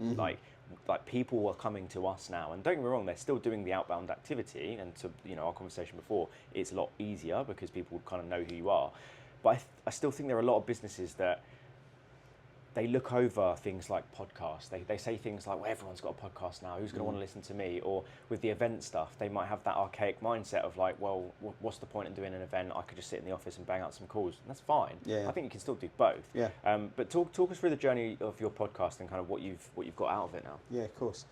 Like people are coming to us now, and don't get me wrong, they're still doing the outbound activity, and to our conversation before, it's a lot easier because people kind of know who you are. But I still think there are a lot of businesses that they look over things like podcasts. They say things like, well, everyone's got a podcast now, who's going to want to listen to me? Or with the event stuff, they might have that archaic mindset of like, well, what's the point in doing an event? I could just sit in the office and bang out some calls. And that's fine. I think you can still do both. But talk us through the journey of your podcast and kind of what you've got out of it now. Yeah, of course.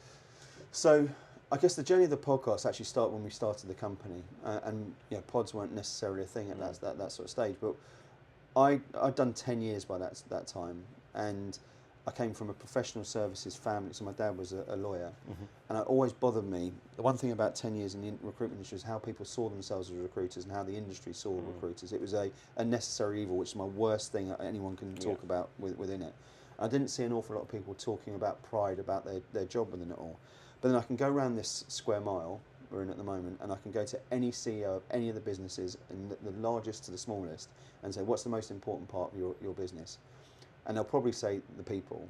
So I guess the journey of the podcast actually started when we started the company, and pods weren't necessarily a thing at that sort of stage. But I'd done 10 years by that time, and I came from a professional services family, so my dad was a lawyer, and it always bothered me. The one thing about 10 years in the recruitment industry is how people saw themselves as recruiters and how the industry saw recruiters. It was a necessary evil, which is my worst thing that anyone can talk about within it. I didn't see an awful lot of people talking about pride about their job within it all. But then I can go around this square mile we're in at the moment, and I can go to any CEO of any of the businesses, and the largest to the smallest, and say, what's the most important part of your business? And they'll probably say the people,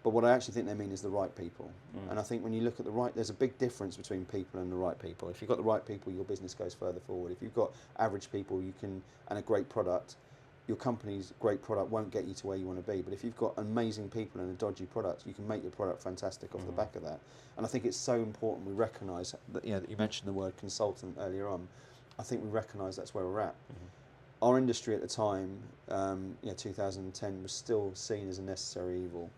but what I actually think they mean is the right people. And I think when you look at the right, there's a big difference between people and the right people. If you've got the right people, your business goes further forward. If you've got average people, and a great product, your company's great product won't get you to where you want to be. But if you've got amazing people and a dodgy product, you can make your product fantastic off the back of that. And I think it's so important we recognise that, you mentioned the word consultant earlier on. I think we recognise that's where we're at. Our industry at the time, 2010, was still seen as a necessary evil.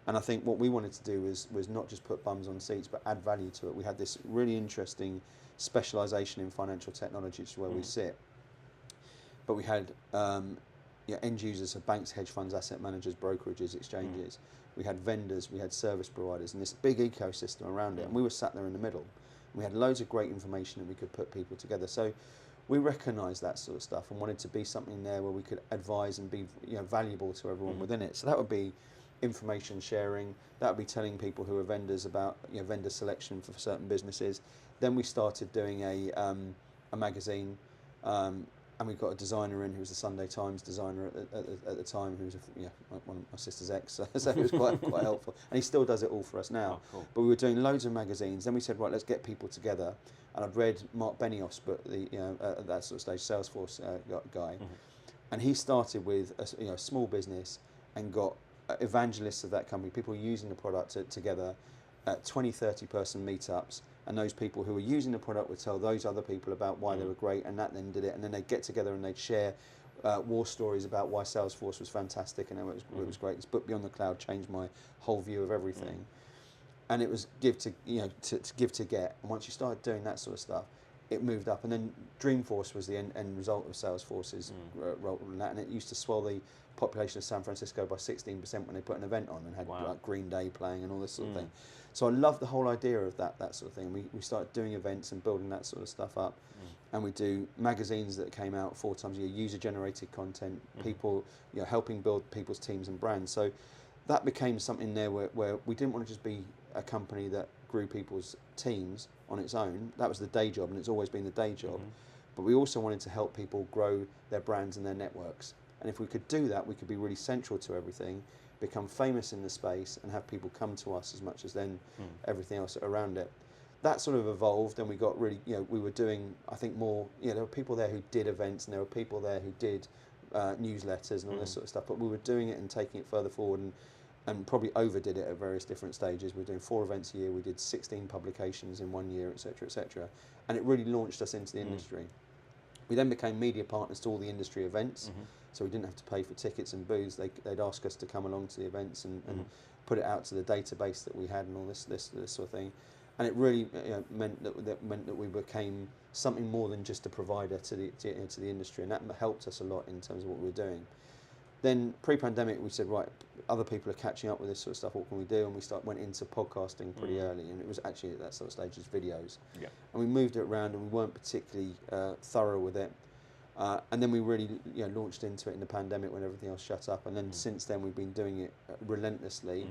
And I think what we wanted to do was not just put bums on seats, but add value to it. We had this really interesting specialisation in financial technology, which is where we sit. But we had end users, so banks, hedge funds, asset managers, brokerages, exchanges. We had vendors, we had service providers, and this big ecosystem around it. And we were sat there in the middle. We had loads of great information that we could put people together. So we recognised that sort of stuff and wanted to be something there where we could advise and be valuable to everyone within it. So that would be information sharing. That would be telling people who are vendors about vendor selection for certain businesses. Then we started doing a magazine, and we got a designer in who was the Sunday Times designer at the time, who was one of my sister's ex, so it was quite helpful. And he still does it all for us now. Oh, cool. But we were doing loads of magazines. Then we said, right, let's get people together. And I'd read Mark Benioff's book, at that sort of stage, Salesforce guy, and he started with a small business and got evangelists of that company, people using the product together at 20, 30 person meetups. And those people who were using the product would tell those other people about why they were great, and that then did it. And then they'd get together and they'd share war stories about why Salesforce was fantastic and it was great. This book, Beyond the Cloud, changed my whole view of everything. And it was give to give to get. And once you started doing that sort of stuff, it moved up. And then Dreamforce was the end result of Salesforce's role in that. And it used to swell the population of San Francisco by 16% when they put an event on and had like Green Day playing and all this sort of thing. So I love the whole idea of that sort of thing. We started doing events and building that sort of stuff up. And we do magazines that came out 4 times a year, user-generated content, people, helping build people's teams and brands. So that became something there where we didn't want to just be a company that grew people's teams on its own. That was the day job, and it's always been the day job. But we also wanted to help people grow their brands and their networks. And if we could do that, we could be really central to everything, become famous in the space, and have people come to us as much as then everything else around it. That sort of evolved, and we got really, we were doing, I think, more, there were people there who did events, and there were people there who did newsletters and all this sort of stuff, but we were doing it and taking it further forward, and probably overdid it at various different stages. We were doing 4 events a year, we did 16 publications in 1 year, etc., and it really launched us into the industry. We then became media partners to all the industry events, so we didn't have to pay for tickets and booths. They'd ask us to come along to the events and put it out to the database that we had and all this sort of thing. And it really meant that we became something more than just a provider to the industry, and that helped us a lot in terms of what we were doing. Then pre-pandemic, we said, right, other people are catching up with this sort of stuff. What can we do? And we went into podcasting pretty early, and it was actually at that sort of stage as videos. Yeah. And we moved it around, and we weren't particularly thorough with it. And then we really launched into it in the pandemic when everything else shut up. And then since then, we've been doing it relentlessly.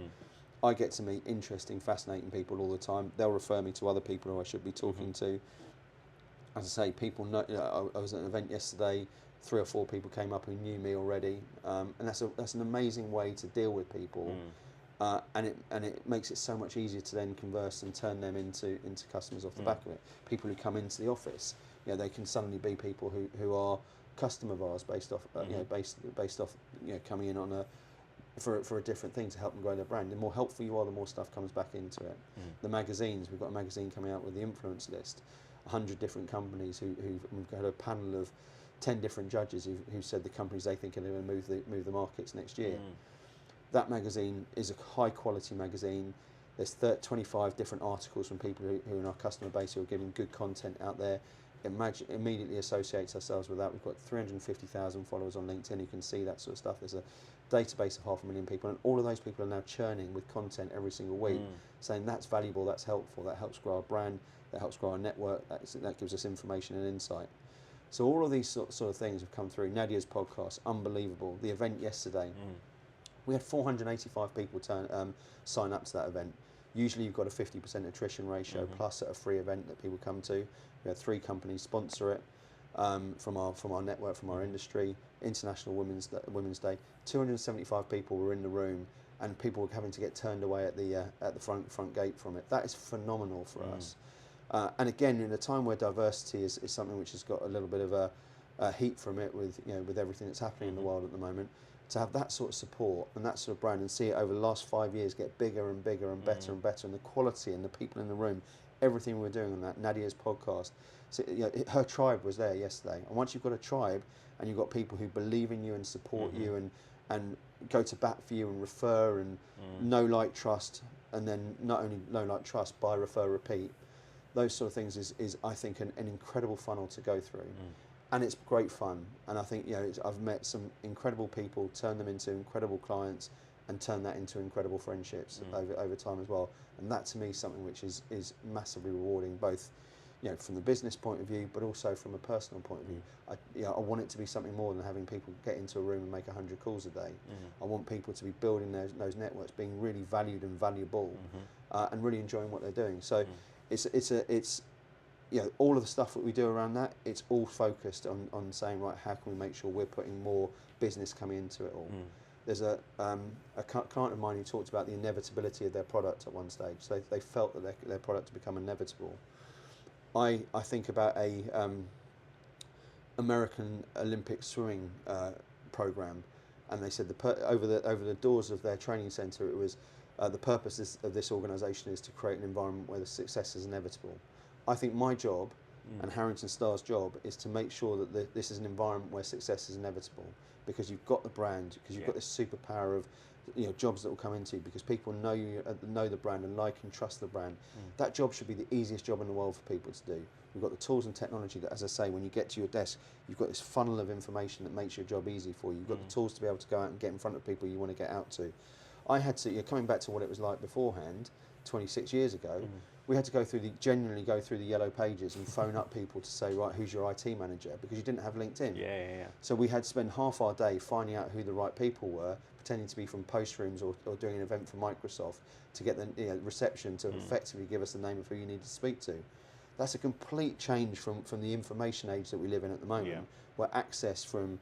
I get to meet interesting, fascinating people all the time. They'll refer me to other people who I should be talking to. As I say, people know. I was at an event yesterday. 3 or 4 people came up who knew me already, and that's an amazing way to deal with people, and it makes it so much easier to then converse and turn them into customers off the back of it. People who come into the office, they can suddenly be people who are customer of ours based off based off coming in on for a different thing to help them grow their brand. The more helpful you are, the more stuff comes back into it. The magazines, we've got a magazine coming out with the influence list, 100 different companies we've got a panel of 10 different judges who said the companies they think are going to move the markets next year. That magazine is a high quality magazine. There's 25 different articles from people who are in our customer base who are giving good content out there. Immediately associates ourselves with that. We've got 350,000 followers on LinkedIn who can see that sort of stuff. There's a database of 500,000 people, and all of those people are now churning with content every single week, saying that's valuable, that's helpful, that helps grow our brand, that helps grow our network, that gives us information and insight. So all of these sort of things have come through. Nadia's podcast, unbelievable. The event yesterday, we had 485 people sign up to that event. Usually you've got a 50% attrition ratio plus at a free event that people come to. We had 3 companies sponsor it from our network, from our industry. International Women's Day. 275 people were in the room, and people were having to get turned away at the front gate from it. That is phenomenal for us. And again, in a time where diversity is something which has got a little bit of a heat from it with everything that's happening in the world at the moment, to have that sort of support and that sort of brand and see it over the last 5 years get bigger and bigger and better and better, and the quality and the people in the room, everything we're doing on that, Nadia's podcast. So, her tribe was there yesterday, and once you've got a tribe and you've got people who believe in you and support you and go to bat for you and refer and know, like, trust, and then not only know, like, trust, buy, refer, repeat, those sort of things is I think an incredible funnel to go through. And it's great fun, and I think I've met some incredible people, turned them into incredible clients, and turned that into incredible friendships over time as well. And that to me is something which is massively rewarding, both from the business point of view, but also from a personal point of view. I want it to be something more than having people get into a room and make 100 calls a day. I want people to be building those networks, being really valued and valuable, and really enjoying what they're doing. So it's all of the stuff that we do around that, it's all focused on saying, right, how can we make sure we're putting more business coming into it all. There's a client of mine who talked about the inevitability of their product at one stage. So they felt that their product had become inevitable. I think about a American Olympic swimming program, and they said over the doors of their training centre, it was the purpose of this organisation is to create an environment where the success is inevitable. I think my job and Harrington Starr's job is to make sure that this is an environment where success is inevitable, because you've got the brand, because you've got this superpower of jobs that will come into, because people know the brand and like and trust the brand. That job should be the easiest job in the world for people to do. We've got the tools and technology that, as I say, when you get to your desk, you've got this funnel of information that makes your job easy for you. You've got the tools to be able to go out and get in front of people you want to get out to. I had to, coming back to what it was like beforehand, 26 years ago, we had to genuinely go through the yellow pages and phone up people to say, right, who's your IT manager? Because you didn't have LinkedIn. Yeah. So we had to spend half our day finding out who the right people were, pretending to be from post rooms or doing an event for Microsoft to get the reception to effectively give us the name of who you need to speak to. That's a complete change from the information age that we live in at the moment, where access from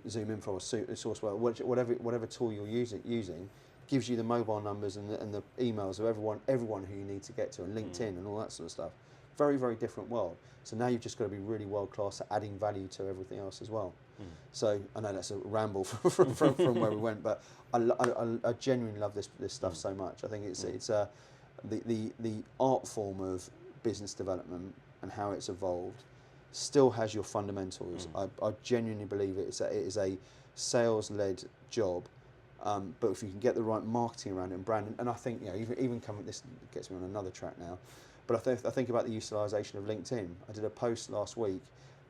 Zoom Info or Sourcewell, whatever tool you're using gives you the mobile numbers and the emails of everyone who you need to get to, and LinkedIn and all that sort of stuff. Very, very different world. So now you've just got to be really world class at adding value to everything else as well. So I know that's a ramble from where we went, but I genuinely love this stuff so much. I think it's the art form of business development and how it's evolved still has your fundamentals. I genuinely believe it is a sales-led job. But if you can get the right marketing around it and branding, and I think even coming, this gets me on another track now, but I think about the utilisation of LinkedIn. I did a post last week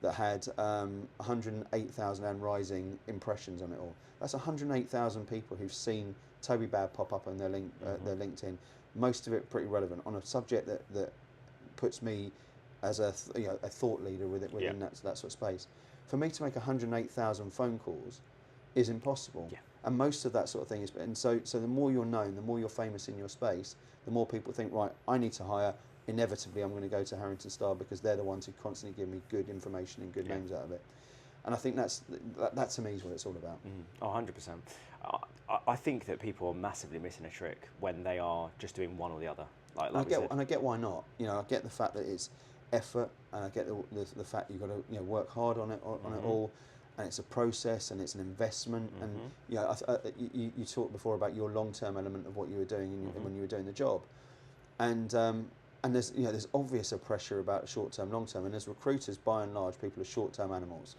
that had 108,000 and rising impressions on it all. That's 108,000 people who've seen Toby Babb pop up on their LinkedIn. Most of it pretty relevant on a subject that puts me as a thought leader within that sort of space. For me to make 108,000 phone calls is impossible. And most of that sort of thing is, and so the more you're known, the more you're famous in your space, the more people think, right, I need to hire. Inevitably, I'm going to go to Harrington Starr because they're the ones who constantly give me good information and good names out of it. And I think that to me is what it's all about. Oh, 100%. I think that people are massively missing a trick when they are just doing one or the other. And I get why not. You know, I get the fact that it's effort, and I get the fact you've got to work hard on it all, and it's a process and it's an investment. And you talked before about your long-term element of what you were doing when you were doing the job, and there's obvious a pressure about short-term, long-term, and as recruiters, by and large, people are short-term animals.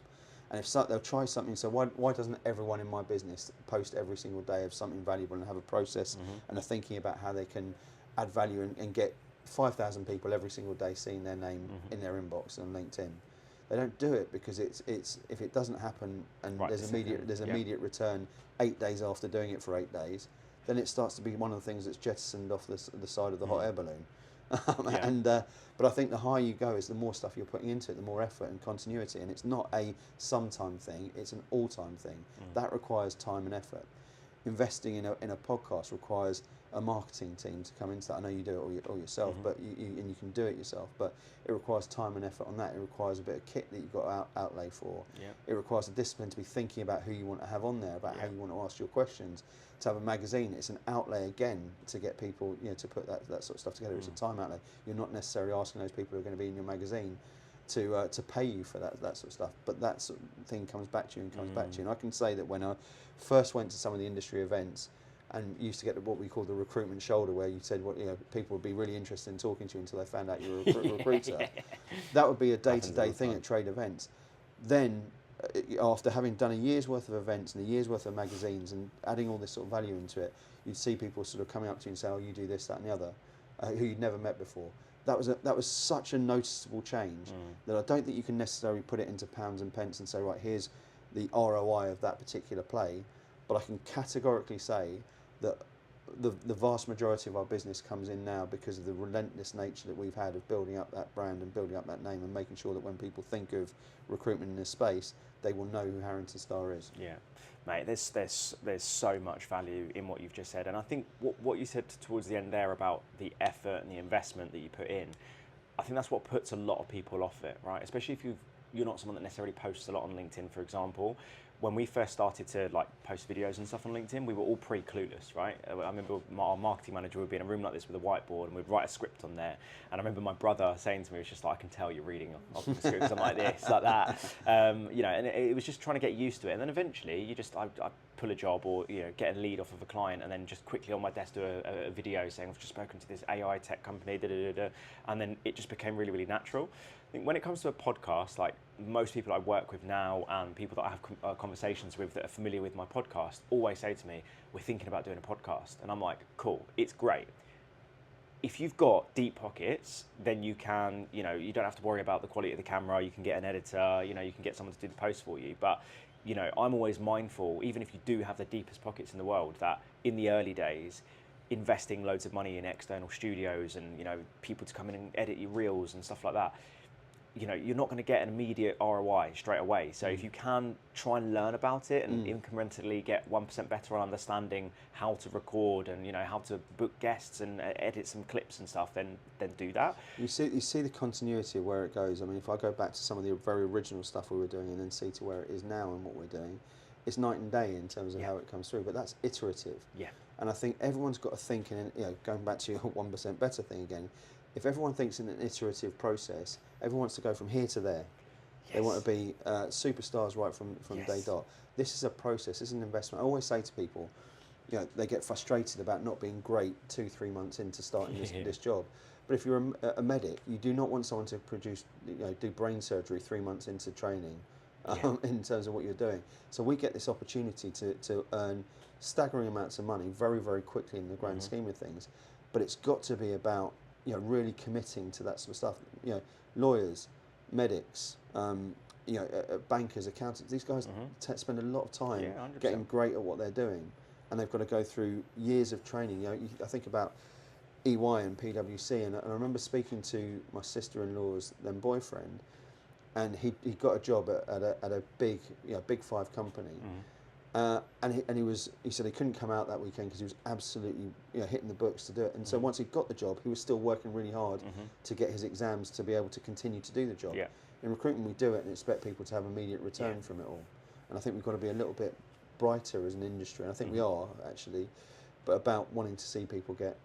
And if they'll try something, so why doesn't everyone in my business post every single day of something valuable and have a process and are thinking about how they can add value and get 5,000 people every single day seeing their name in their inbox on LinkedIn? They don't do it because it's if it doesn't happen and there's immediate return 8 days after doing it for 8 days, then it starts to be one of the things that's jettisoned off the side of the hot air balloon. But I think the higher you go is the more stuff you're putting into it, the more effort and continuity, and it's not a sometime thing, it's an all-time thing. That requires time and effort. Investing in a podcast requires a marketing team to come into that. I know you do it all yourself, but you can do it yourself, but it requires time and effort on that. It requires a bit of kit that you've got to outlay for. It requires a discipline to be thinking about who you want to have on there, about how you want to ask your questions. To have a magazine, it's an outlay again to get people, to put that sort of stuff together. It's a time outlay. You're not necessarily asking those people who are going to be in your magazine to pay you for that sort of stuff, but that sort of thing comes back to you and comes back to you. And I can say that when I first went to some of the industry events and used to get what we call the recruitment shoulder, where you said people would be really interested in talking to you until they found out you were a recruiter. That would be a day-to-day thing at trade events. Then after having done a year's worth of events and a year's worth of magazines and adding all this sort of value into it, you'd see people sort of coming up to you and say, oh, you do this, that and the other, who you'd never met before. That was such a noticeable change that I don't think you can necessarily put it into pounds and pence and say, right, here's the ROI of that particular play, but I can categorically say that the vast majority of our business comes in now because of the relentless nature that we've had of building up that brand and building up that name and making sure that when people think of recruitment in this space, they will know who Harrington Starr is. Yeah, mate, there's so much value in what you've just said, and I think what you said towards the end there about the effort and the investment that you put in, I think that's what puts a lot of people off it, right? Especially if you're not someone that necessarily posts a lot on LinkedIn, for example. When we first started to post videos and stuff on LinkedIn, we were all pretty clueless, right? I remember our marketing manager would be in a room like this with a whiteboard and we'd write a script on there. And I remember my brother saying to me, it was just like, I can tell you're reading off the script, because I'm like this, like that. And it was just trying to get used to it. And then eventually I pull a job or get a lead off of a client and then just quickly on my desk do a video saying, I've just spoken to this AI tech company, and then it just became really, really natural. I think when it comes to a podcast, like most people I work with now and people that I have conversations with that are familiar with my podcast always say to me, we're thinking about doing a podcast. And I'm like, cool, it's great. If you've got deep pockets, then you can, you don't have to worry about the quality of the camera. You can get an editor, you can get someone to do the post for you. But, I'm always mindful, even if you do have the deepest pockets in the world, that in the early days, investing loads of money in external studios and, people to come in and edit your reels and stuff like that, you're not going to get an immediate ROI straight away. So if you can try and learn about it and incrementally get 1% better on understanding how to record and how to book guests and edit some clips and stuff, then do that. You see the continuity of where it goes. I mean, if I go back to some of the very original stuff we were doing and then see to where it is now and what we're doing, it's night and day in terms of how it comes through. But that's iterative. Yeah. And I think everyone's got to think in, going back to your 1% better thing again. If everyone thinks in an iterative process, everyone wants to go from here to there. Yes. They want to be superstars right from day dot. This is a process, this is an investment. I always say to people, they get frustrated about not being great 2-3 months into starting this job. But if you're a medic, you do not want someone to do brain surgery 3 months into training in terms of what you're doing. So we get this opportunity to earn staggering amounts of money very, very quickly in the grand scheme of things. But it's got to be about really committing to that sort of stuff. Lawyers, medics, bankers, accountants. These guys spend a lot of time getting great at what they're doing, and they've got to go through years of training. I think about EY and PwC, and I remember speaking to my sister-in-law's then boyfriend, and he got a job at a big Big 5 company. And he said he couldn't come out that weekend because he was absolutely hitting the books to do it. And so once he got the job, he was still working really hard to get his exams to be able to continue to do the job. Yeah. In recruitment, we do it and expect people to have immediate return from it all. And I think we've got to be a little bit brighter as an industry, and I think we are actually, but about wanting to see people get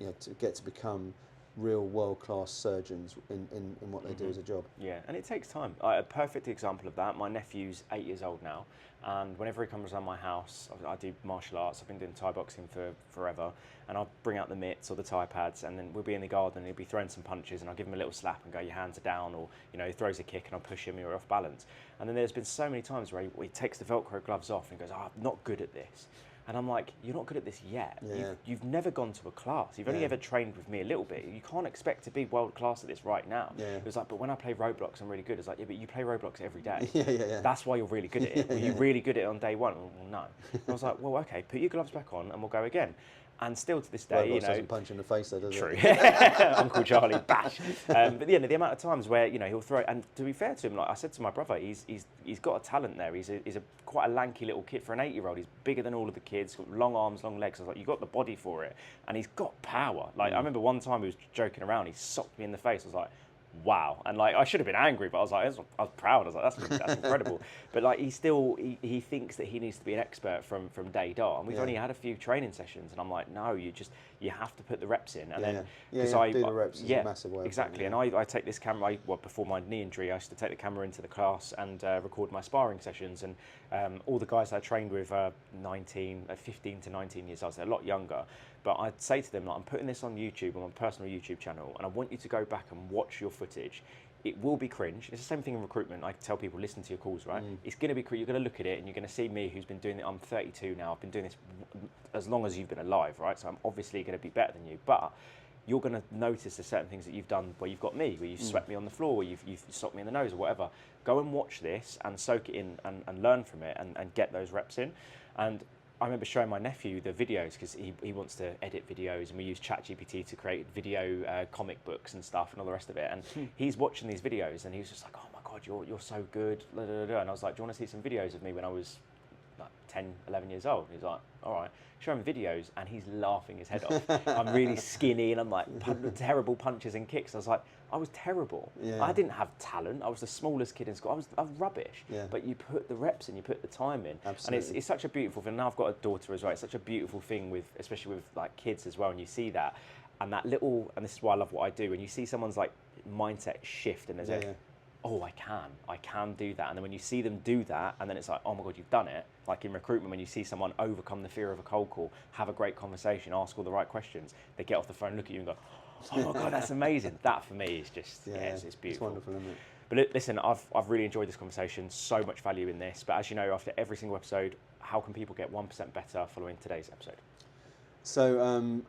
to become real world-class surgeons in what they do as a job. Yeah, and it takes time. A perfect example of that, my nephew's 8 years old now, and whenever he comes around my house, I do martial arts, I've been doing Thai boxing for forever, and I'll bring out the mitts or the Thai pads, and then we'll be in the garden and he'll be throwing some punches, and I'll give him a little slap and go, your hands are down, or he throws a kick and I'll push him, you're off balance. And then there's been so many times where he takes the Velcro gloves off and goes, I'm not good at this. And I'm like, you're not good at this yet. Yeah. You've never gone to a class. You've only ever trained with me a little bit. You can't expect to be world class at this right now. Yeah. It was like, but when I play Roblox, I'm really good. It's like, yeah, but you play Roblox every day. Yeah. That's why you're really good at it. Were you really good at it on day one? Well, no. And I was like, well, okay, put your gloves back on and we'll go again. And still to this day, Roblox doesn't punch in the face though, does it? True. Uncle Charlie, bash. But the amount of times where he'll throw it, and to be fair to him, like I said to my brother, he's got a talent there. He's a quite a lanky little kid for an 8-year-old. He's bigger than all of the kids, got long arms, long legs. I was like, you've got the body for it, and he's got power. Like I remember one time he was joking around, he socked me in the face. I was like, wow. And like I should have been angry, but I was proud. I was like, that's incredible. But like he thinks that he needs to be an expert from day dot, and we've only had a few training sessions, and I'm like, no, you have to put the reps in, and then because I do the reps is a massive way. Exactly. And I take this camera. Before my knee injury, I used to take the camera into the class and record my sparring sessions, and all the guys I trained with are 15 to 19 years old, so they're a lot younger. But I'd say to them, like, I'm putting this on YouTube, on my personal YouTube channel, and I want you to go back and watch your footage. It will be cringe. It's the same thing in recruitment. I tell people, listen to your calls, right? It's going to be cringe. You're going to look at it and you're going to see me, who's been doing it. I'm 32 now. I've been doing this as long as you've been alive, right? So I'm obviously going to be better than you. But you're going to notice the certain things that you've done where you've got me, where you've swept me on the floor, where you've socked me in the nose or whatever. Go and watch this and soak it in and learn from it and get those reps in. And I remember showing my nephew the videos because he wants to edit videos, and we use ChatGPT to create video comic books and stuff and all the rest of it. And he's watching these videos and he's just like, oh my God, you're so good. And I was like, do you want to see some videos of me when I was like 10, 11 years old? And he's like, all right. Show him videos and he's laughing his head off. I'm really skinny and I'm like terrible punches and kicks. I was like, I was terrible. Yeah. I didn't have talent. I was the smallest kid in school. I was rubbish. Yeah. But you put the reps in, you put the time in. Absolutely. And it's such a beautiful thing. Now I've got a daughter as well. It's such a beautiful thing especially with like kids as well. And you see that, and and this is why I love what I do. When you see someone's like mindset shift and there's oh, I can do that. And then when you see them do that, and then it's like, oh my God, you've done it. Like in recruitment, when you see someone overcome the fear of a cold call, have a great conversation, ask all the right questions, they get off the phone, look at you and go, oh my God, that's amazing. That for me is just, it's beautiful. It's wonderful, isn't it? But listen, I've really enjoyed this conversation, so much value in this. But as you know, after every single episode, how can people get 1% better following today's episode? So,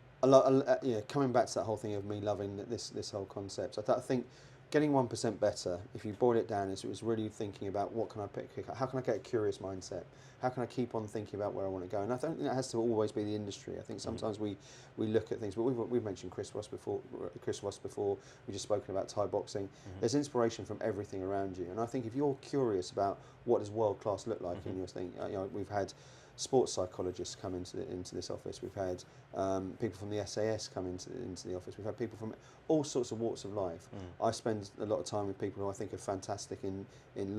coming back to that whole thing of me loving this whole concept, I think getting 1% better, if you boil it down, it was really thinking about what can I pick up, how can I get a curious mindset, how can I keep on thinking about where I want to go, and I don't think that has to always be the industry. I think sometimes we look at things, but we've mentioned Chris Ross before. We just spoken about Thai boxing. There's inspiration from everything around you, and I think if you're curious about what does world class look like in your thing, we've had sports psychologists come into this office. We've had people from the SAS come into the office. We've had people from all sorts of walks of life. I spend a lot of time with people who I think are fantastic in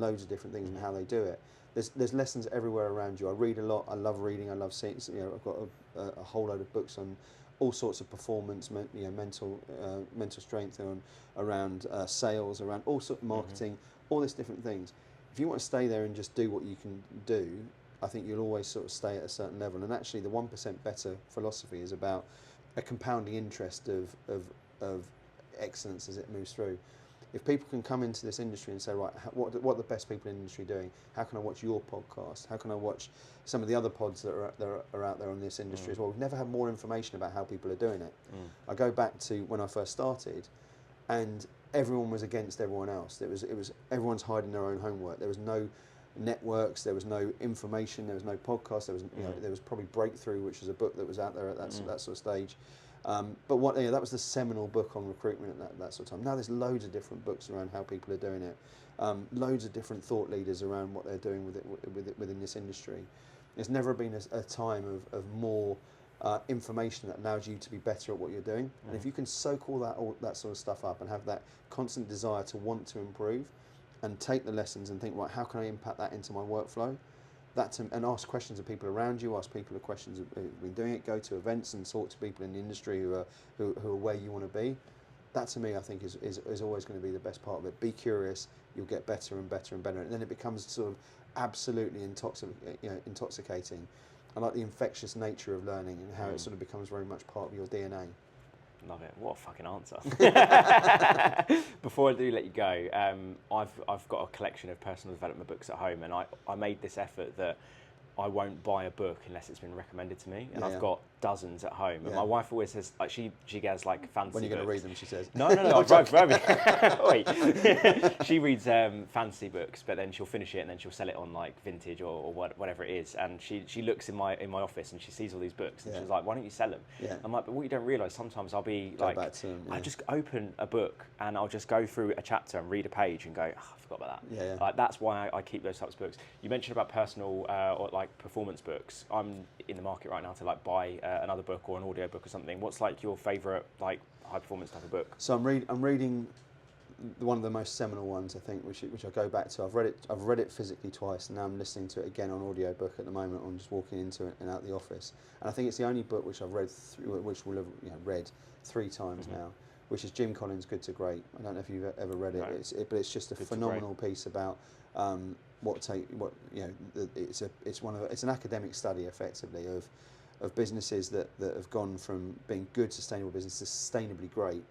loads of different things and how they do it. There's lessons everywhere around you. I read a lot. I love reading. I love seeing. I've got a whole load of books on all sorts of performance, mental strength, around sales, around all sorts of marketing, all these different things. If you want to stay there and just do what you can do, I think you'll always sort of stay at a certain level. And actually, the 1% better philosophy is about a compounding interest of excellence as it moves through. If people can come into this industry and say, right, what are the best people in the industry doing? How can I watch your podcast? How can I watch some of the other pods that are out there in this industry as well? We've never had more information about how people are doing it. I go back to when I first started, and everyone was against everyone else. It was everyone's hiding their own homework. There was no networks, there was no information, there was no podcast, there was probably Breakthrough, which was a book that was out there at that sort of stage. But that was the seminal book on recruitment at that sort of time. Now there's loads of different books around how people are doing it, loads of different thought leaders around what they're doing with it within this industry. There's never been a time of more information that allows you to be better at what you're doing. And if you can soak all that sort of stuff up and have that constant desire to want to improve and take the lessons and think, right, how can I impact that into my workflow? And ask questions of people around you, ask people the questions who've been doing it, go to events and talk to people in the industry who are where you want to be. That to me, I think, is always going to be the best part of it. Be curious, you'll get better and better and better. And then it becomes sort of absolutely intoxicating. I like the infectious nature of learning and how it sort of becomes very much part of your DNA. Love it. What a fucking answer. Before I do let you go, I've got a collection of personal development books at home, and I made this effort that I won't buy a book unless it's been recommended to me, and I've got dozens at home. And my wife always says, like, she gets like fancy. When are you going to books. read them? She says. No. I'll drive Wait. She reads fancy books, but then she'll finish it and then she'll sell it on like Vintage or whatever it is. And she looks in my office and she sees all these books and she's like, "Why don't you sell them?" Yeah. I'm like, "But what you don't realise, sometimes I'll be Go like, back to them, I just open a book and I'll just go through a chapter and read a page and go, oh, I forgot about that." Yeah. Like, that's why I keep those types of books. You mentioned about personal or like performance books. I'm in the market right now to like buy another book or an audio book or something. What's like your favourite like high performance type of book? So I'm reading one of the most seminal ones, I think, which I go back to. I've read it physically twice, and now I'm listening to it again on audio book at the moment. I'm just walking into it and out the office, and I think it's the only book which I've read which we'll have read 3 times now, which is Jim Collins' Good to Great. I don't know if you've ever read it, No. but it's just a phenomenal piece about it's an academic study effectively of businesses that have gone from being good sustainable business to sustainably great.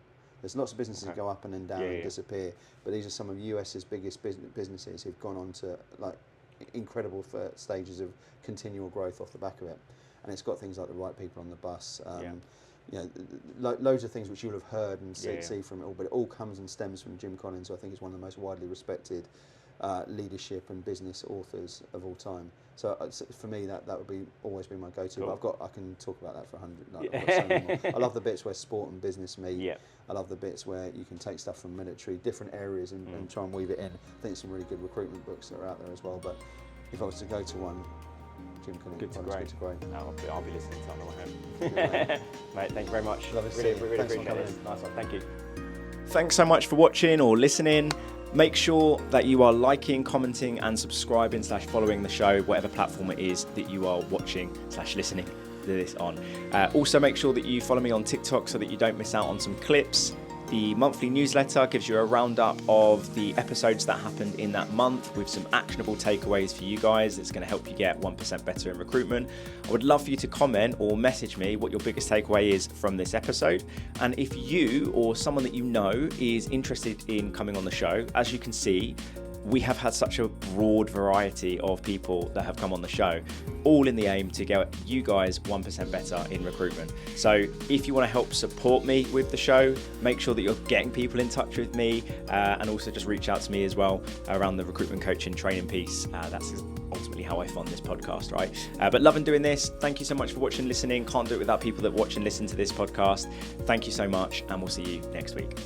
There's lots of businesses that go up and then down and disappear, but these are some of US's biggest businesses who've gone on to like incredible stages of continual growth off the back of it. And it's got things like the right people on the bus, loads of things which you'll have heard and see from it all, but it all comes and stems from Jim Collins, who I think is one of the most widely respected leadership and business authors of all time. So for me, that would always be my go-to. Cool. But I can talk about that for 100. I've got so many more. I love the bits where sport and business meet. Yeah. I love the bits where you can take stuff from military, different areas, and try and weave it in. I think some really good recruitment books that are out there as well. But if I was to go to one, Jim Collins, Good to Great. No, I'll be listening to it on the way home. Mate, thank you very much. Love to really see you. Really Thanks for appreciate coming it. Nice one. Thank you. Thanks so much for watching or listening. Make sure that you are liking, commenting and subscribing / following the show, whatever platform it is that you are watching / listening to this on. Also make sure that you follow me on TikTok so that you don't miss out on some clips. The monthly newsletter gives you a roundup of the episodes that happened in that month with some actionable takeaways for you guys. It's going to help you get 1% better in recruitment. I would love for you to comment or message me what your biggest takeaway is from this episode. And if you or someone that you know is interested in coming on the show, as you can see, we have had such a broad variety of people that have come on the show, all in the aim to get you guys 1% better in recruitment. So if you want to help support me with the show, make sure that you're getting people in touch with me, and also just reach out to me as well around the recruitment coaching training piece. That's ultimately how I fund this podcast, right? But loving doing this. Thank you so much for watching, listening. Can't do it without people that watch and listen to this podcast. Thank you so much, and we'll see you next week.